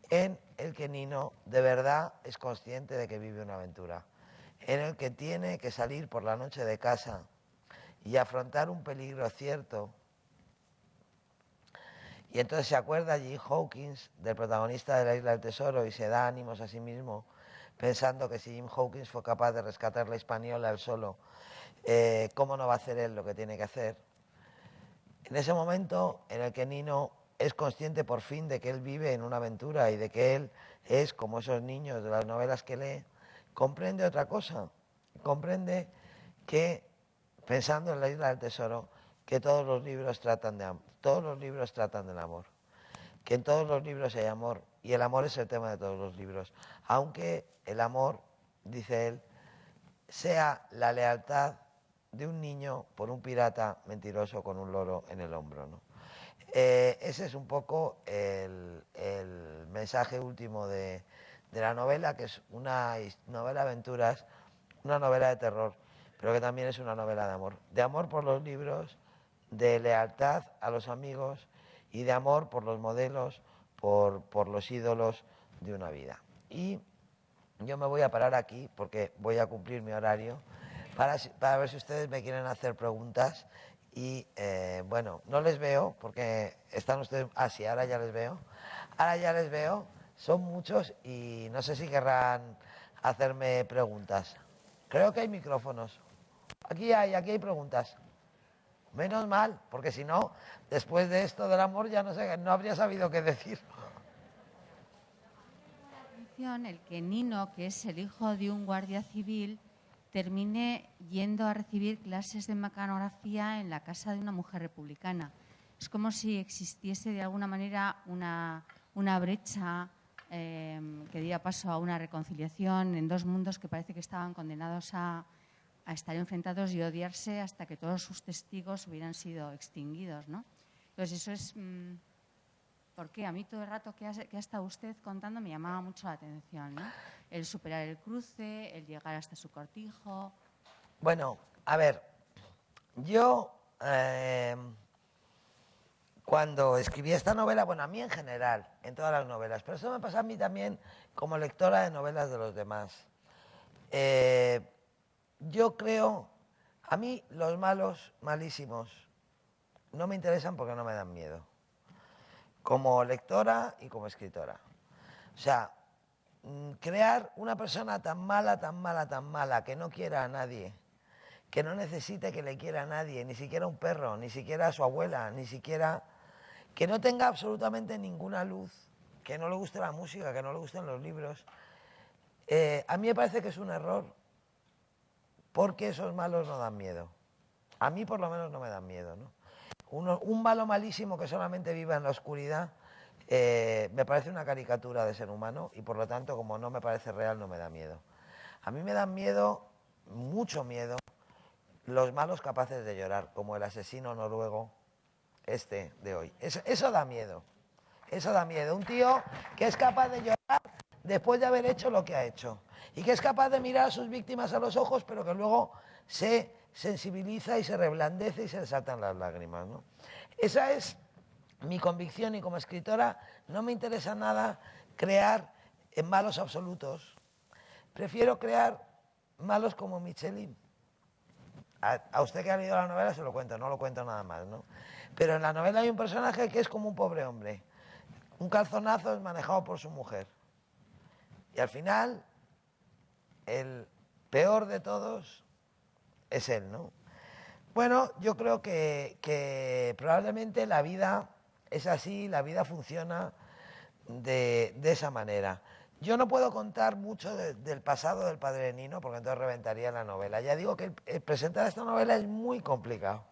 en el que Nino de verdad es consciente de que vive una aventura, en el que tiene que salir por la noche de casa y afrontar un peligro cierto Y entonces se acuerda Jim Hawkins del protagonista de La Isla del Tesoro y se da ánimos a sí mismo pensando que si Jim Hawkins fue capaz de rescatar la Hispaniola él solo, ¿cómo no va a hacer él lo que tiene que hacer? En ese momento en el que Nino es consciente por fin de que él vive en una aventura y de que él es como esos niños de las novelas que lee, comprende otra cosa, comprende que, pensando en La Isla del Tesoro, que todos los libros tratan del amor, que en todos los libros hay amor, y el amor es el tema de todos los libros, aunque el amor, dice él, sea la lealtad de un niño por un pirata mentiroso con un loro en el hombro, ¿no? Ese es un poco el mensaje último de la novela, que es una novela de aventuras, una novela de terror, pero que también es una novela de amor por los libros, de lealtad a los amigos y de amor por los modelos, por los ídolos de una vida. Y yo me voy a parar aquí porque voy a cumplir mi horario para ver si ustedes me quieren hacer preguntas. Y bueno, no les veo porque están ustedes... Ah, sí, ahora ya les veo. Ahora ya les veo. Son muchos y no sé si querrán hacerme preguntas. Creo que hay micrófonos. Aquí hay preguntas. Menos mal, porque si no, después de esto del amor ya no sé, no habría sabido qué decir. El que Nino, que es el hijo de un guardia civil, termine yendo a recibir clases de mecanografía en la casa de una mujer republicana. Es como si existiese de alguna manera una brecha que diera paso a una reconciliación en dos mundos que parece que estaban condenados a estar enfrentados y odiarse hasta que todos sus testigos hubieran sido extinguidos, ¿no? Entonces eso es... porque a mí todo el rato que ha estado usted contando me llamaba mucho la atención, ¿no? El superar el cruce, el llegar hasta su cortijo. Bueno, a ver, yo cuando escribí esta novela, bueno, a mí en general, en todas las novelas, pero eso me pasa a mí también como lectora de novelas de los demás. Yo creo, a mí los malos, malísimos, no me interesan porque no me dan miedo. Como lectora y como escritora. O sea, crear una persona tan mala, tan mala, tan mala, que no quiera a nadie, que no necesite que le quiera a nadie, ni siquiera un perro, ni siquiera a su abuela, ni siquiera... que no tenga absolutamente ninguna luz, que no le guste la música, que no le gusten los libros. A mí me parece que es un error, porque esos malos no dan miedo. A mí por lo menos no me dan miedo, ¿no? Un malo malísimo que solamente viva en la oscuridad me parece una caricatura de ser humano y por lo tanto, como no me parece real, no me da miedo. A mí me dan miedo, mucho miedo, los malos capaces de llorar, como el asesino noruego este de hoy. Eso da miedo. Eso da miedo. Un tío que es capaz de llorar después de haber hecho lo que ha hecho. Y que es capaz de mirar a sus víctimas a los ojos, pero que luego se sensibiliza y se reblandece y se le saltan las lágrimas, ¿no? Esa es mi convicción, y como escritora no me interesa nada crear malos absolutos. Prefiero crear malos como Michelin. A usted que ha leído la novela se lo cuento, no lo cuento nada más, ¿no? Pero en la novela hay un personaje que es como un pobre hombre. Un calzonazo es manejado por su mujer. Y al final, el peor de todos es él, ¿no? Bueno, yo creo que probablemente la vida es así, la vida funciona de esa manera. Yo no puedo contar mucho del pasado del padre de Nino, porque entonces reventaría la novela. Ya digo que presentar esta novela es muy complicado,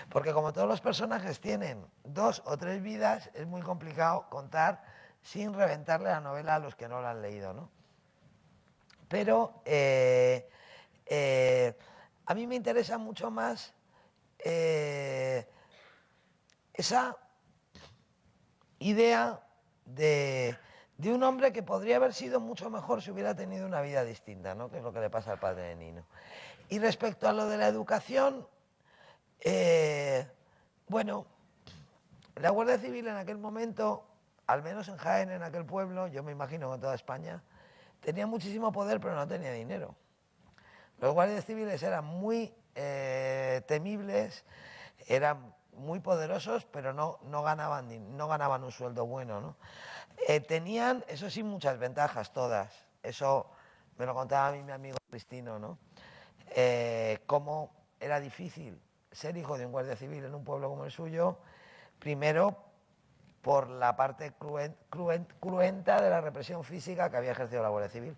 porque como todos los personajes tienen 2 o 3 vidas, es muy complicado contar sin reventarle la novela a los que no la han leído, ¿no? Pero a mí me interesa mucho más esa idea de un hombre que podría haber sido mucho mejor si hubiera tenido una vida distinta, ¿no? Que es lo que le pasa al padre de Nino. Y respecto a lo de la educación, bueno, la Guardia Civil en aquel momento, al menos en Jaén, en aquel pueblo, yo me imagino que en toda España, tenía muchísimo poder pero no tenía dinero. Los guardias civiles eran muy temibles, eran muy poderosos, pero no ganaban un sueldo bueno, ¿no? Tenían, eso sí, muchas ventajas, todas. Eso me lo contaba a mí mi amigo Cristino, ¿no? Cómo era difícil ser hijo de un guardia civil en un pueblo como el suyo, primero por la parte cruenta de la represión física que había ejercido la Guardia Civil.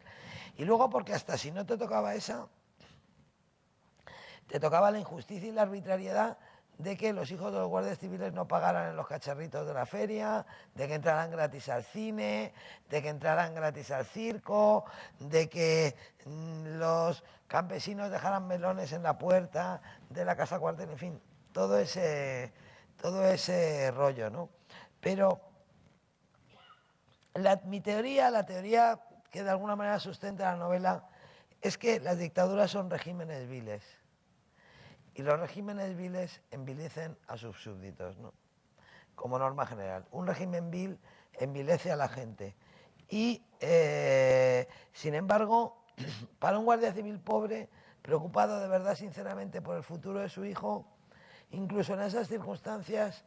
Y luego porque hasta si no te tocaba esa, te tocaba la injusticia y la arbitrariedad de que los hijos de los guardias civiles no pagaran en los cacharritos de la feria, de que entraran gratis al cine, de que entraran gratis al circo, de que los campesinos dejaran melones en la puerta de la casa cuartel, en fin, todo ese rollo, ¿no? Pero la teoría que de alguna manera sustenta la novela es que las dictaduras son regímenes viles. Y los regímenes viles envilecen a sus súbditos, ¿no? Como norma general. Un régimen vil envilece a la gente. Y, sin embargo, para un guardia civil pobre, preocupado de verdad, sinceramente, por el futuro de su hijo, incluso en esas circunstancias,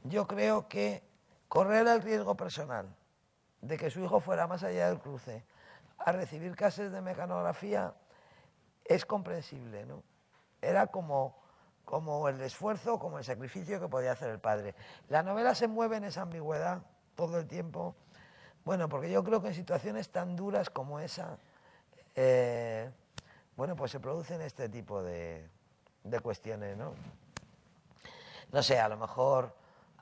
yo creo que correr el riesgo personal de que su hijo fuera más allá del cruce a recibir clases de mecanografía es comprensible, ¿no? Era como el esfuerzo, como el sacrificio que podía hacer el padre. La novela se mueve en esa ambigüedad todo el tiempo. Bueno, porque yo creo que en situaciones tan duras como esa, bueno, pues se producen este tipo de cuestiones, ¿no? No sé, a lo mejor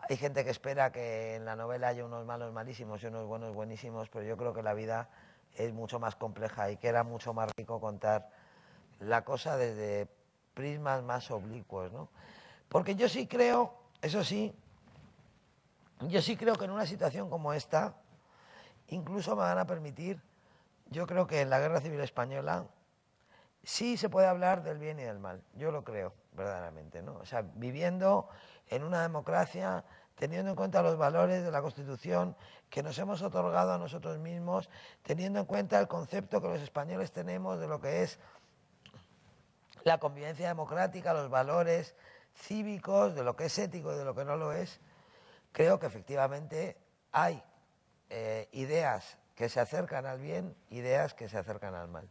hay gente que espera que en la novela haya unos malos malísimos y unos buenos buenísimos, pero yo creo que la vida es mucho más compleja y que era mucho más rico contar la cosa desde prismas más oblicuos, ¿no? Porque yo sí creo, eso sí, yo sí creo que en una situación como esta, incluso me van a permitir, yo creo que en la Guerra Civil Española sí se puede hablar del bien y del mal, yo lo creo, verdaderamente, ¿no? O sea, viviendo en una democracia, teniendo en cuenta los valores de la Constitución que nos hemos otorgado a nosotros mismos, teniendo en cuenta el concepto que los españoles tenemos de lo que es la convivencia democrática, los valores cívicos, de lo que es ético y de lo que no lo es, creo que efectivamente hay ideas que se acercan al bien, ideas que se acercan al mal.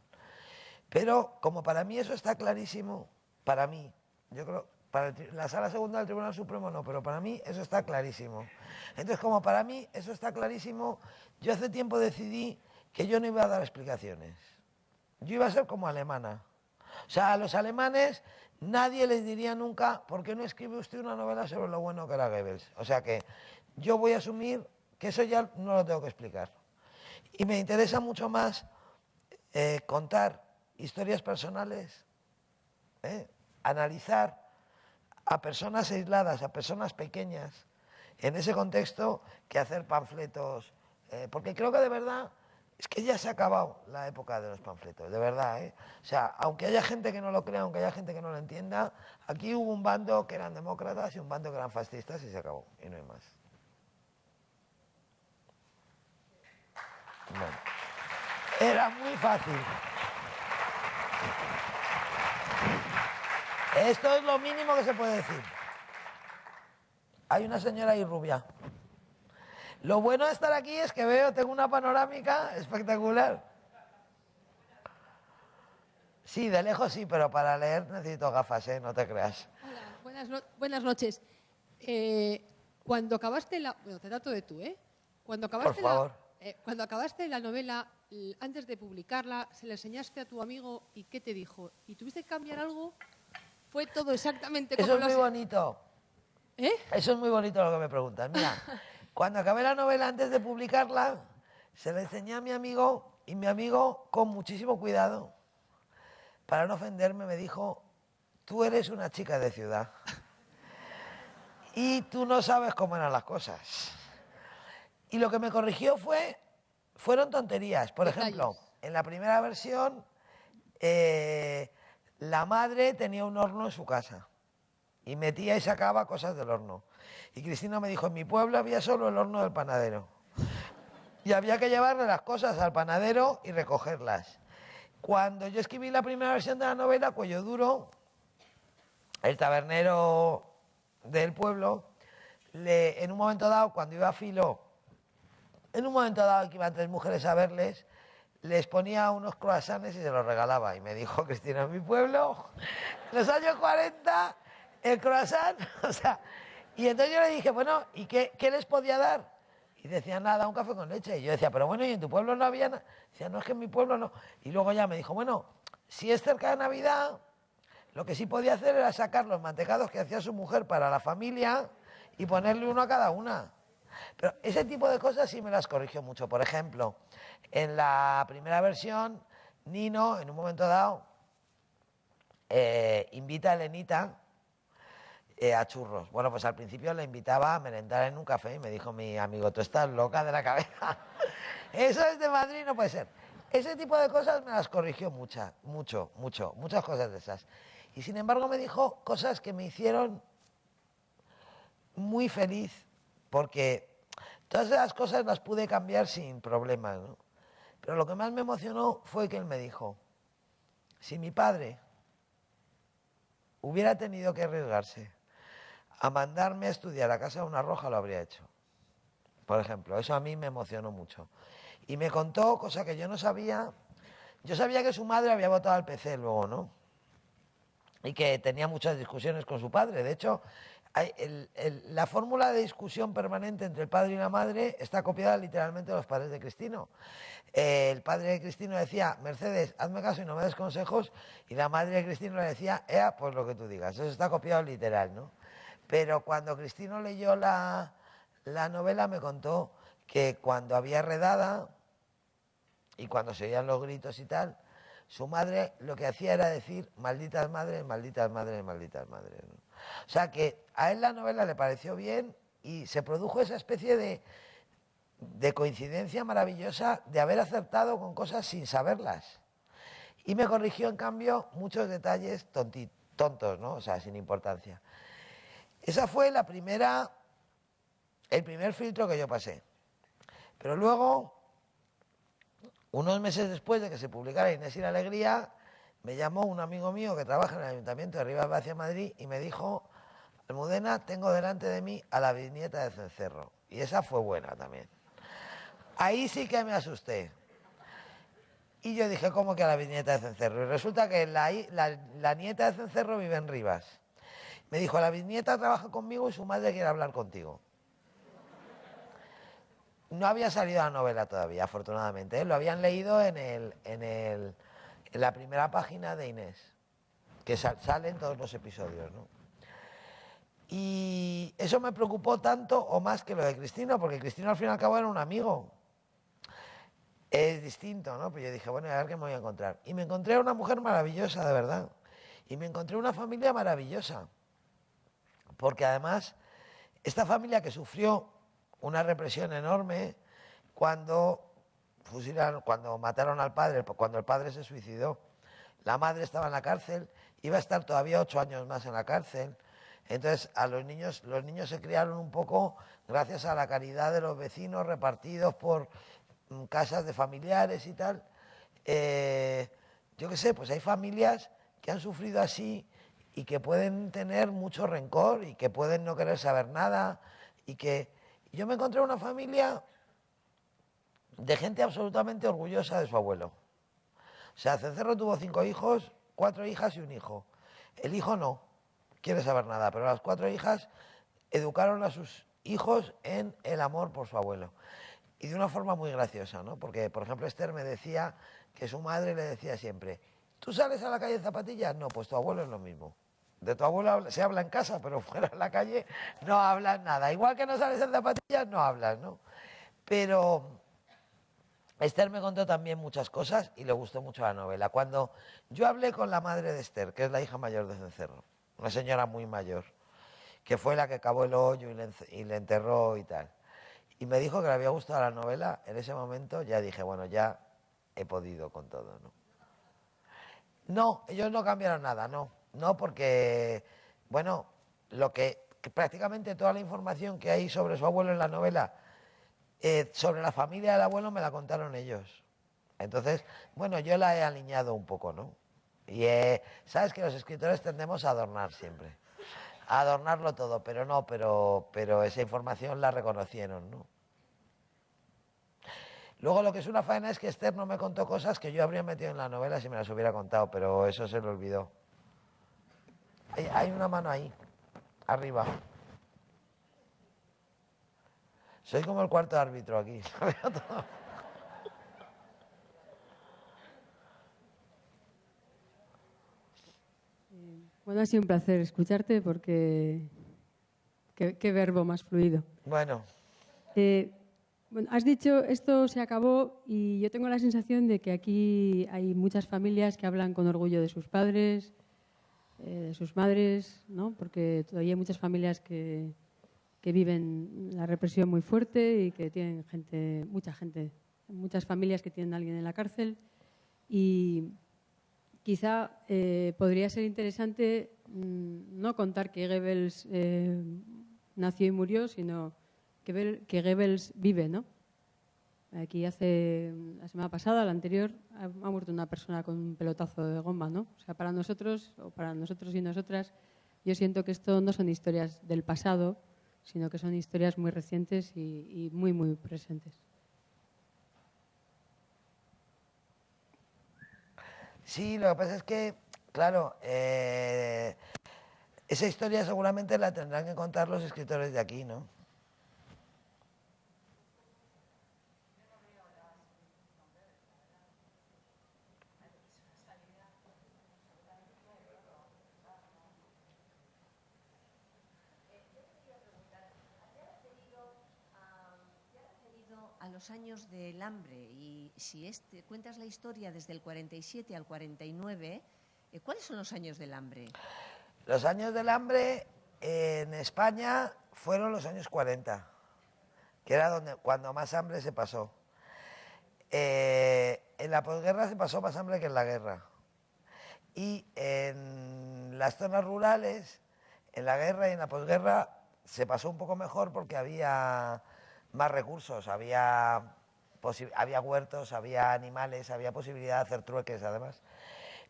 Pero como para mí eso está clarísimo, para mí, yo creo, para la Sala Segunda del Tribunal Supremo no, pero para mí eso está clarísimo. Entonces, como para mí eso está clarísimo, yo hace tiempo decidí que yo no iba a dar explicaciones. Yo iba a ser como alemana. O sea, a los alemanes nadie les diría nunca, ¿por qué no escribe usted una novela sobre lo bueno que era Goebbels? O sea que yo voy a asumir que eso ya no lo tengo que explicar. Y me interesa mucho más contar historias personales, analizar a personas aisladas, a personas pequeñas, en ese contexto, que hacer panfletos. Porque creo que de verdad es que ya se ha acabado la época de los panfletos, de verdad, ¿eh? O sea, aunque haya gente que no lo crea, aunque haya gente que no lo entienda, aquí hubo un bando que eran demócratas y un bando que eran fascistas y se acabó, y no hay más. Bueno, era muy fácil. Esto es lo mínimo que se puede decir. Hay una señora ahí rubia. Lo bueno de estar aquí es que tengo una panorámica espectacular. Sí, de lejos sí, pero para leer necesito gafas, no te creas. Hola, buenas noches. Cuando acabaste bueno, te trato de tú, ¿eh? Cuando acabaste Por favor. Cuando acabaste la novela, antes de publicarla, se la enseñaste a tu amigo y ¿qué te dijo? ¿Y tuviste que cambiar algo? ¿Fue todo exactamente como Eso es muy bonito. ¿Eh? Eso es muy bonito lo que me preguntas. Mira, cuando acabé la novela, antes de publicarla, se la enseñé a mi amigo y mi amigo, con muchísimo cuidado, para no ofenderme, me dijo: tú eres una chica de ciudad y tú no sabes cómo eran las cosas. Y lo que me corrigió fueron tonterías. Por ejemplo, en la primera versión, la madre tenía un horno en su casa y metía y sacaba cosas del horno. Y Cristina me dijo: en mi pueblo había solo el horno del panadero. Y había que llevarle las cosas al panadero y recogerlas. Cuando yo escribí la primera versión de la novela, Cuello Duro, el tabernero del pueblo, en un momento dado, cuando iba a filo, en un momento dado que iban 3 mujeres a verles, les ponía unos croissants y se los regalaba. Y me dijo, Cristina, en mi pueblo, en los años 40, el croissant, o sea... Y entonces yo le dije, bueno, ¿y qué les podía dar? Y decían, nada, un café con leche. Y yo decía, pero bueno, ¿y en tu pueblo no había nada? Decía, no, es que en mi pueblo no. Y luego ya me dijo, bueno, si es cerca de Navidad, lo que sí podía hacer era sacar los mantecados que hacía su mujer para la familia y ponerle uno a cada una. Pero ese tipo de cosas sí me las corrigió mucho. Por ejemplo, en la primera versión, Nino, en un momento dado, invita a Elenita a churros. Bueno, pues al principio le invitaba a merendar en un café y me dijo mi amigo, tú estás loca de la cabeza. Eso es de Madrid, no puede ser. Ese tipo de cosas me las corrigió muchas cosas de esas. Y sin embargo me dijo cosas que me hicieron muy feliz, porque todas esas cosas las pude cambiar sin problemas, ¿no? Pero lo que más me emocionó fue que él me dijo, si mi padre hubiera tenido que arriesgarse a mandarme a estudiar a Casa de una Roja, lo habría hecho. Por ejemplo, eso a mí me emocionó mucho. Y me contó, cosa que yo no sabía, yo sabía que su madre había votado al PC luego, ¿no? Y que tenía muchas discusiones con su padre. De hecho, la fórmula de discusión permanente entre el padre y la madre está copiada literalmente de los padres de Cristino. El padre de Cristino decía, Mercedes, hazme caso y no me des consejos, y la madre de Cristino le decía, pues lo que tú digas. Eso está copiado literal, ¿no? Pero cuando Cristino leyó la novela me contó que cuando había redada y cuando se oían los gritos y tal, su madre lo que hacía era decir malditas madres, malditas madres, malditas madres, ¿no? O sea que a él la novela le pareció bien y se produjo esa especie de coincidencia maravillosa de haber acertado con cosas sin saberlas. Y me corrigió en cambio muchos detalles tontos, ¿no? O sea, sin importancia. Esa fue el primer filtro que yo pasé. Pero luego, unos meses después de que se publicara Inés y la Alegría, me llamó un amigo mío que trabaja en el Ayuntamiento de Rivas Vacia, Madrid, y me dijo, Almudena, tengo delante de mí a la bisnieta de Cencerro. Y esa fue buena también. Ahí sí que me asusté. Y yo dije, ¿cómo que a la bisnieta de Cencerro? Y resulta que la nieta de Cencerro vive en Rivas. Me dijo, la bisnieta trabaja conmigo y su madre quiere hablar contigo. No había salido la novela todavía, afortunadamente, ¿eh? Lo habían leído en la primera página de Inés, que salen todos los episodios, ¿no? Y eso me preocupó tanto o más que lo de Cristino, porque Cristino al fin y al cabo era un amigo. Es distinto, ¿no? Pues yo dije, bueno, a ver qué me voy a encontrar. Y me encontré a una mujer maravillosa, de verdad. Y me encontré una familia maravillosa. Porque además, esta familia que sufrió una represión enorme cuando mataron al padre, cuando el padre se suicidó. La madre estaba en la cárcel, iba a estar todavía 8 años más en la cárcel. Entonces, los niños se criaron un poco gracias a la caridad de los vecinos repartidos por casas de familiares y tal. Yo qué sé, pues hay familias que han sufrido así y que pueden tener mucho rencor y que pueden no querer saber nada y que... Yo me encontré una familia de gente absolutamente orgullosa de su abuelo. O sea, Cencerro tuvo 5 hijos, 4 hijas y un hijo. El hijo no quiere saber nada, pero las 4 hijas educaron a sus hijos en el amor por su abuelo. Y de una forma muy graciosa, ¿no? Porque, por ejemplo, Esther me decía que su madre le decía siempre, ¿tú sales a la calle en zapatillas? No, pues tu abuelo es lo mismo. De tu abuelo se habla en casa, pero fuera en la calle no hablas nada. Igual que no sales en zapatillas, no hablas, ¿no? Pero Esther me contó también muchas cosas y le gustó mucho la novela. Cuando yo hablé con la madre de Esther, que es la hija mayor de Cencerro, una señora muy mayor, que fue la que cavó el hoyo y le enterró y tal, y me dijo que le había gustado la novela, en ese momento ya dije, bueno, ya he podido con todo, ¿no? No, ellos no cambiaron nada, no porque, bueno, que prácticamente toda la información que hay sobre su abuelo en la novela, sobre la familia del abuelo me la contaron ellos. Entonces, bueno, yo la he alineado un poco, ¿no? Y sabes que los escritores tendemos a adornar siempre. a adornarlo todo, pero no, pero esa información la reconocieron, ¿no? Luego lo que es una faena es que Esther no me contó cosas que yo habría metido en la novela si me las hubiera contado, pero eso se le olvidó. Hay una mano ahí, arriba. Soy como el cuarto árbitro aquí. Bueno, ha sido un placer escucharte porque qué verbo más fluido. Bueno, Bueno, has dicho esto se acabó y yo tengo la sensación de que aquí hay muchas familias que hablan con orgullo de sus padres, de sus madres, ¿no? Porque todavía hay muchas familias que viven la represión muy fuerte y que tienen gente, muchas familias que tienen a alguien en la cárcel y quizá podría ser interesante no contar que Goebbels nació y murió, sino que Goebbels vive, ¿no? Aquí la semana pasada, la anterior, ha muerto una persona con un pelotazo de goma, ¿no? O sea, para nosotros y nosotras, yo siento que esto no son historias del pasado, sino que son historias muy recientes y muy, muy presentes. sí, lo que pasa es que, claro, esa historia seguramente la tendrán que contar los escritores de aquí, ¿no? A los años del hambre, y si cuentas la historia desde el 47 al 49, ¿cuáles son los años del hambre? Los años del hambre en España fueron los años 40, que era cuando más hambre se pasó. En la posguerra se pasó más hambre que en la guerra. Y en las zonas rurales, en la guerra y en la posguerra, se pasó un poco mejor porque había más recursos, había huertos, había animales, había posibilidad de hacer trueques además.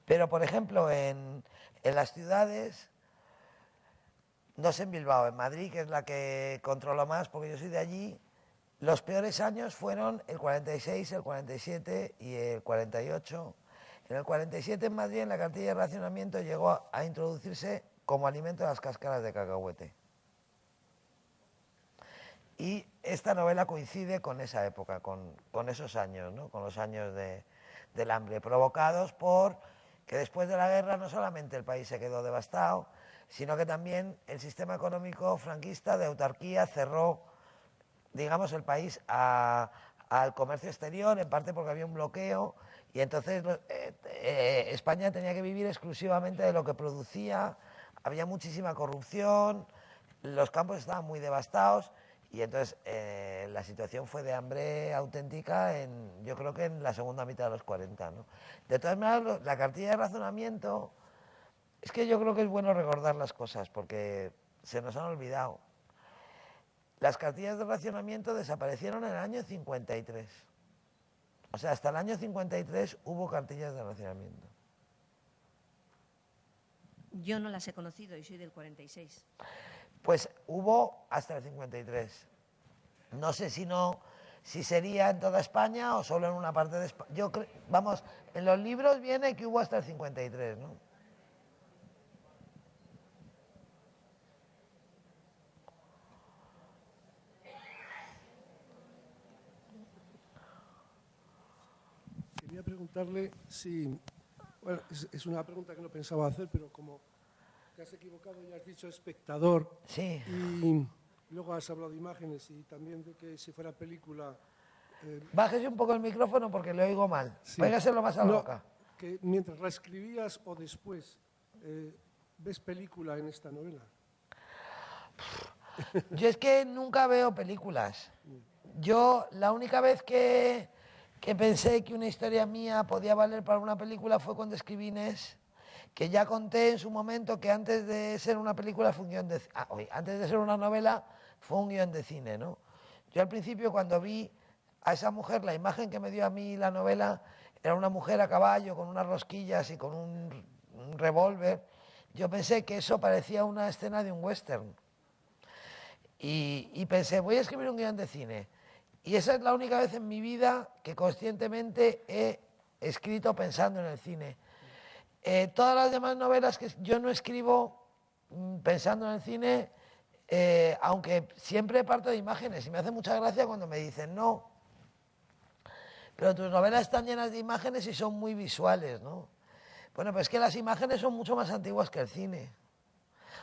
Pero, por ejemplo, en las ciudades, no sé en Bilbao, en Madrid, que es la que controlo más porque yo soy de allí, los peores años fueron el 46, el 47 y el 48. En el 47 en Madrid, en la cartilla de racionamiento, llegó a introducirse como alimento las cáscaras de cacahuete. Y esta novela coincide con esa época, con esos años, ¿no? Con los años del hambre, provocados por que después de la guerra no solamente el país se quedó devastado, sino que también el sistema económico franquista de autarquía cerró, digamos, el país al comercio exterior, en parte porque había un bloqueo, y entonces España tenía que vivir exclusivamente de lo que producía, había muchísima corrupción, los campos estaban muy devastados, y entonces la situación fue de hambre auténtica yo creo que en la segunda mitad de los 40, ¿no? De todas maneras, la cartilla de razonamiento, es que yo creo que es bueno recordar las cosas, porque se nos han olvidado. Las cartillas de racionamiento desaparecieron en el año 53. O sea, hasta el año 53 hubo cartillas de racionamiento. Yo no las he conocido y soy del 46. Pues hubo hasta el 53. No sé si sería en toda España o solo en una parte de España. Vamos, en los libros viene que hubo hasta el 53, ¿no? Quería preguntarle si, bueno, es una pregunta que no pensaba hacer, pero como te has equivocado y has dicho espectador, Sí. y luego has hablado de imágenes y también de que si fuera película... Bájese un poco el micrófono porque le oigo mal. Sí. Pégaselo más a la boca. Que mientras la escribías o después, ¿ves película en esta novela? Yo es que nunca veo películas. Yo la única vez que pensé que una historia mía podía valer para una película fue cuando escribí Inés, que ya conté en su momento que antes de ser una película fue un guión de antes de ser una novela fue un guión de cine, ¿no? Yo al principio cuando vi a esa mujer, la imagen que me dio a mí la novela era una mujer a caballo con unas rosquillas y con un revólver, yo pensé que eso parecía una escena de un western. Y pensé, voy a escribir un guión de cine. Y esa es la única vez en mi vida que conscientemente he escrito pensando en el cine. Todas las demás novelas que yo no escribo pensando en el cine, aunque siempre parto de imágenes. Y me hace mucha gracia cuando me dicen, no, pero tus novelas están llenas de imágenes y son muy visuales, ¿no? Bueno, pues es que las imágenes son mucho más antiguas que el cine.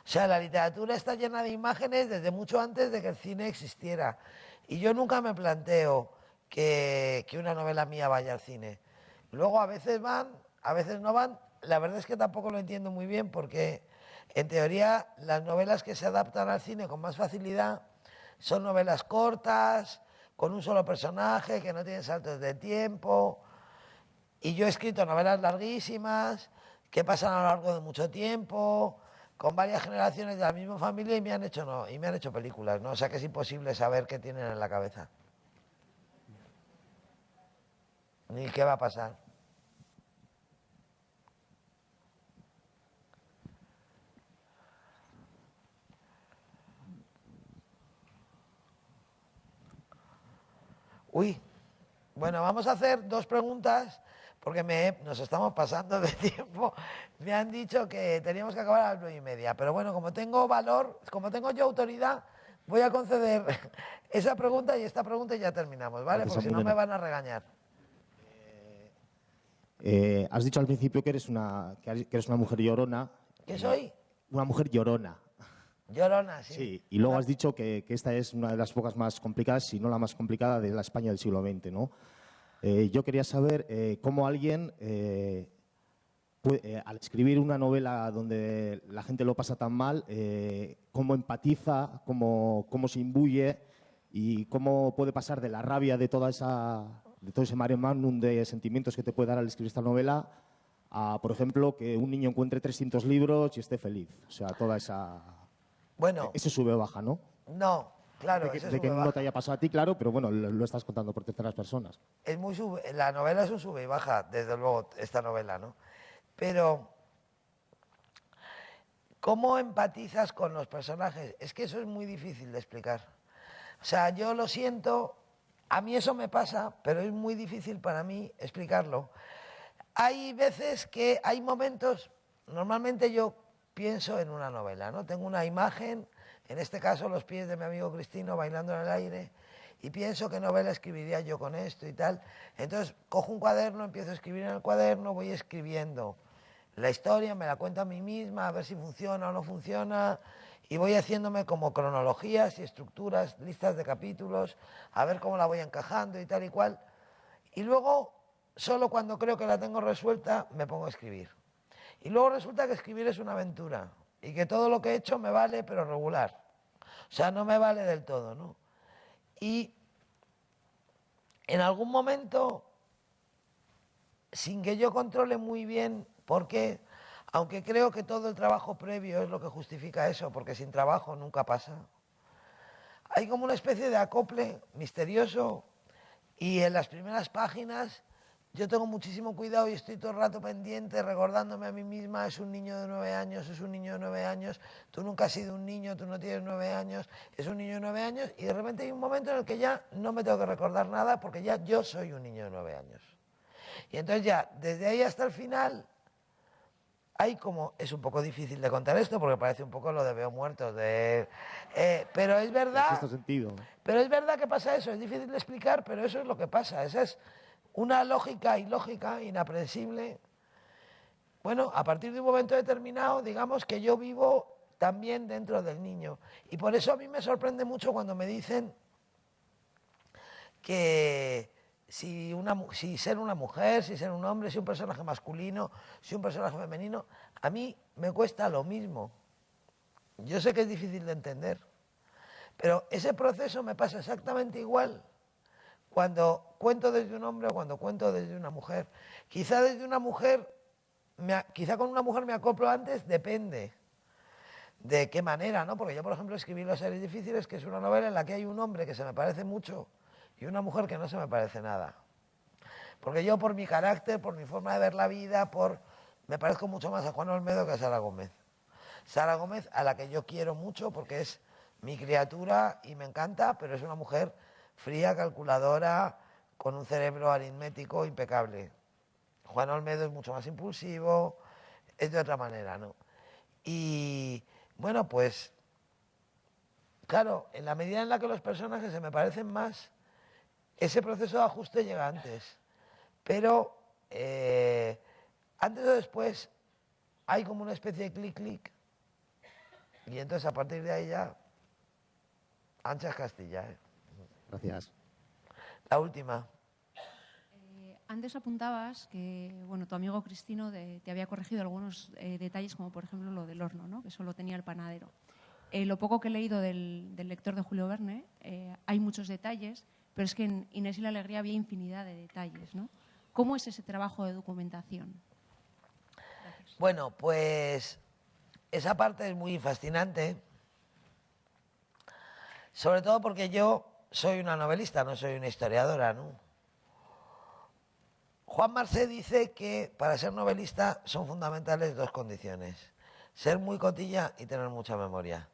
O sea, la literatura está llena de imágenes desde mucho antes de que el cine existiera. Y yo nunca me planteo que una novela mía vaya al cine. Luego a veces van, a veces no van. La verdad es que tampoco lo entiendo muy bien porque, en teoría, las novelas que se adaptan al cine con más facilidad son novelas cortas, con un solo personaje, que no tienen saltos de tiempo. Y yo he escrito novelas larguísimas, que pasan a lo largo de mucho tiempo, con varias generaciones de la misma familia y me han hecho películas, ¿no? O sea que es imposible saber qué tienen en la cabeza. Ni qué va a pasar. Uy, bueno, vamos a hacer 2 preguntas porque nos estamos pasando de tiempo. Me han dicho que teníamos que acabar a las 9:30, pero bueno, como tengo valor, como tengo yo autoridad, voy a conceder esa pregunta y esta pregunta y ya terminamos, ¿vale? Gracias, Porque si no me van a regañar. Has dicho al principio que eres una mujer llorona. ¿Qué soy? Una mujer llorona. Llorona, sí. Sí, y luego has dicho que esta es una de las épocas más complicadas, si no la más complicada, de la España del siglo XX, ¿no? Yo quería saber cómo alguien, al escribir una novela donde la gente lo pasa tan mal, cómo empatiza, cómo se imbuye y cómo puede pasar de la rabia de todo ese mare magnum de sentimientos que te puede dar al escribir esta novela a, por ejemplo, que un niño encuentre 300 libros y esté feliz. O sea, toda esa... Bueno. Ese sube-baja, ¿no? No, claro. De que no te haya pasado a ti, claro, pero bueno, lo estás contando por terceras personas. La novela es un sube y baja, desde luego, esta novela, ¿no? Pero, ¿cómo empatizas con los personajes? Es que eso es muy difícil de explicar. O sea, yo lo siento, a mí eso me pasa, pero es muy difícil para mí explicarlo. Hay veces que hay momentos, normalmente yo pienso en una novela, ¿no? Tengo una imagen, en este caso los pies de mi amigo Cristino bailando en el aire, y pienso qué novela escribiría yo con esto y tal. Entonces cojo un cuaderno, empiezo a escribir en el cuaderno, voy escribiendo la historia, me la cuento a mí misma, a ver si funciona o no funciona, y voy haciéndome como cronologías y estructuras, listas de capítulos, a ver cómo la voy encajando y tal y cual. Y luego, solo cuando creo que la tengo resuelta, me pongo a escribir. Y luego resulta que escribir es una aventura y que todo lo que he hecho me vale, pero regular. O sea, no me vale del todo, ¿no? Y en algún momento, sin que yo controle muy bien por qué, aunque creo que todo el trabajo previo es lo que justifica eso, porque sin trabajo nunca pasa, hay como una especie de acople misterioso y en las primeras páginas yo tengo muchísimo cuidado y estoy todo el rato pendiente, recordándome a mí misma, es un niño de 9 años, es un niño de 9 años, tú nunca has sido un niño, tú no tienes 9 años, es un niño de 9 años, y de repente hay un momento en el que ya no me tengo que recordar nada porque ya yo soy un niño de 9 años. Y entonces ya, desde ahí hasta el final, hay como, es un poco difícil de contar esto porque parece un poco lo de Veo Muertos, pero es verdad, pero es verdad que pasa eso, es difícil de explicar, pero eso es lo que pasa, esa es una lógica ilógica, inaprensible. Bueno, a partir de un momento determinado, digamos que yo vivo también dentro del niño. Y por eso a mí me sorprende mucho cuando me dicen que si ser una mujer, si ser un hombre, si un personaje masculino, si un personaje femenino, a mí me cuesta lo mismo. Yo sé que es difícil de entender, pero ese proceso me pasa exactamente igual cuando cuento desde un hombre o cuando cuento desde una mujer. Quizá desde una mujer, quizá con una mujer me acoplo antes, depende de qué manera, ¿no? Porque yo, por ejemplo, escribí Los seres difíciles, que es una novela en la que hay un hombre que se me parece mucho y una mujer que no se me parece nada. Porque yo, por mi carácter, por mi forma de ver la vida, me parezco mucho más a Juan Olmedo que a Sara Gómez. Sara Gómez, a la que yo quiero mucho porque es mi criatura y me encanta, pero es una mujer fría, calculadora, con un cerebro aritmético impecable. Juan Olmedo es mucho más impulsivo, es de otra manera, ¿no? Y bueno, pues claro, en la medida en la que los personajes se me parecen más, ese proceso de ajuste llega antes. Pero antes o después hay como una especie de clic-clic y entonces a partir de ahí ya, ancha es Castilla. Gracias. La última. Antes apuntabas que bueno, tu amigo Cristino te había corregido algunos detalles, como por ejemplo lo del horno, ¿no? Que solo tenía el panadero. Lo poco que he leído del lector de Julio Verne, hay muchos detalles, pero es que en Inés y la Alegría había infinidad de detalles, ¿no? ¿Cómo es ese trabajo de documentación? Gracias. Bueno, pues esa parte es muy fascinante, sobre todo porque yo soy una novelista, no soy una historiadora, ¿no? Juan Marsé dice que para ser novelista son fundamentales dos condiciones: ser muy cotilla y tener mucha memoria.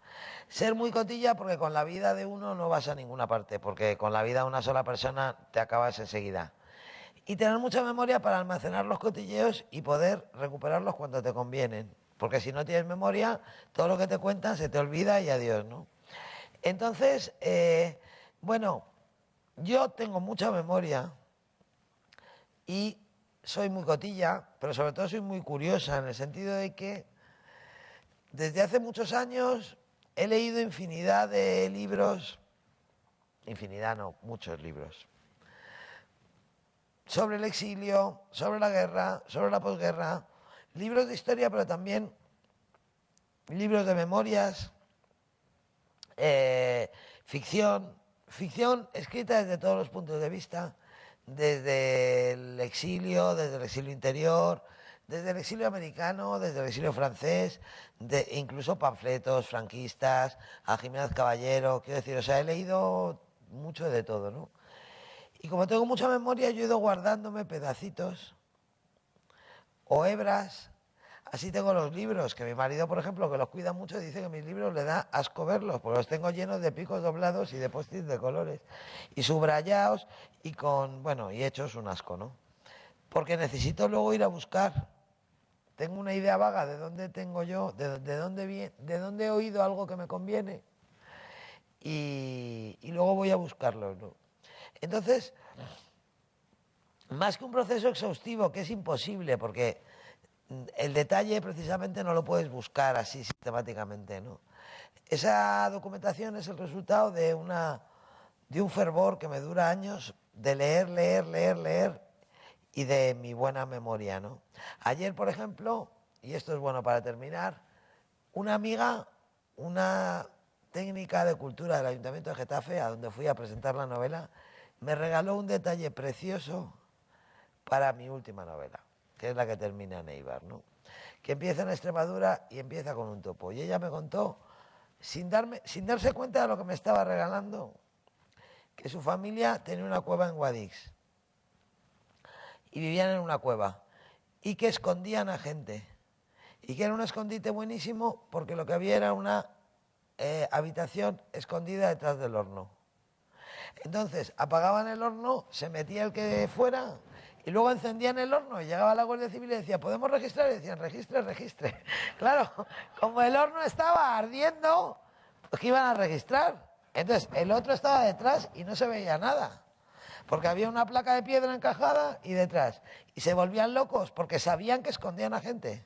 Ser muy cotilla porque con la vida de uno no vas a ninguna parte, porque con la vida de una sola persona te acabas enseguida. Y tener mucha memoria para almacenar los cotilleos y poder recuperarlos cuando te convienen, porque si no tienes memoria, todo lo que te cuentan se te olvida y adiós, ¿no? Entonces, bueno, yo tengo mucha memoria y soy muy cotilla, pero sobre todo soy muy curiosa, en el sentido de que desde hace muchos años he leído infinidad de libros, infinidad no, muchos libros, sobre el exilio, sobre la guerra, sobre la posguerra, libros de historia, pero también libros de memorias, ficción escrita desde todos los puntos de vista, desde el exilio interior, desde el exilio americano, desde el exilio francés, incluso panfletos franquistas, a Jiménez Caballero, quiero decir, o sea, he leído mucho de todo, ¿no? Y como tengo mucha memoria, yo he ido guardándome pedacitos o hebras. Así tengo los libros, que mi marido, por ejemplo, que los cuida mucho, dice que mis libros le da asco verlos, porque los tengo llenos de picos doblados y de post-its de colores, y subrayados, y bueno, y hechos un asco, ¿no? Porque necesito luego ir a buscar. Tengo una idea vaga de dónde tengo yo, de dónde he oído algo que me conviene, y luego voy a buscarlo, ¿no? Entonces, más que un proceso exhaustivo, que es imposible, porque el detalle precisamente no lo puedes buscar así sistemáticamente, ¿no? Esa documentación es el resultado de un fervor que me dura años de leer y de mi buena memoria, ¿no? Ayer, por ejemplo, y esto es bueno para terminar, una amiga, una técnica de cultura del Ayuntamiento de Getafe, a donde fui a presentar la novela, me regaló un detalle precioso para mi última novela, que es la que termina en Eibar, ¿no? Que empieza en Extremadura y empieza con un topo. Y ella me contó, sin darse cuenta de lo que me estaba regalando, que su familia tenía una cueva en Guadix y vivían en una cueva y que escondían a gente y que era un escondite buenísimo porque lo que había era una habitación escondida detrás del horno. Entonces apagaban el horno, se metía el que fuera y luego encendían el horno y llegaba la Guardia Civil y decía, ¿podemos registrar? Y decían, registre. Claro, como el horno estaba ardiendo, pues que iban a registrar. Entonces el otro estaba detrás y no se veía nada, porque había una placa de piedra encajada y detrás. Y se volvían locos porque sabían que escondían a gente,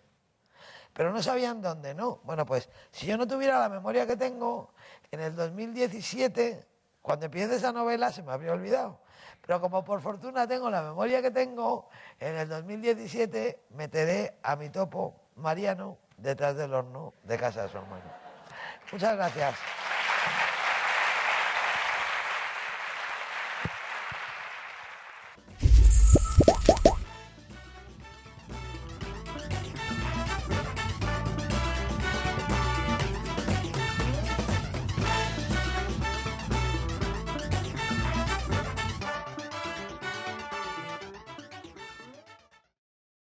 pero no sabían dónde, ¿no? Bueno, pues si yo no tuviera la memoria que tengo, en el 2017, cuando empiece esa novela, se me habría olvidado. Pero como por fortuna tengo la memoria que tengo, en el 2017 meteré a mi topo Mariano detrás del horno de casa de su hermano. Muchas gracias.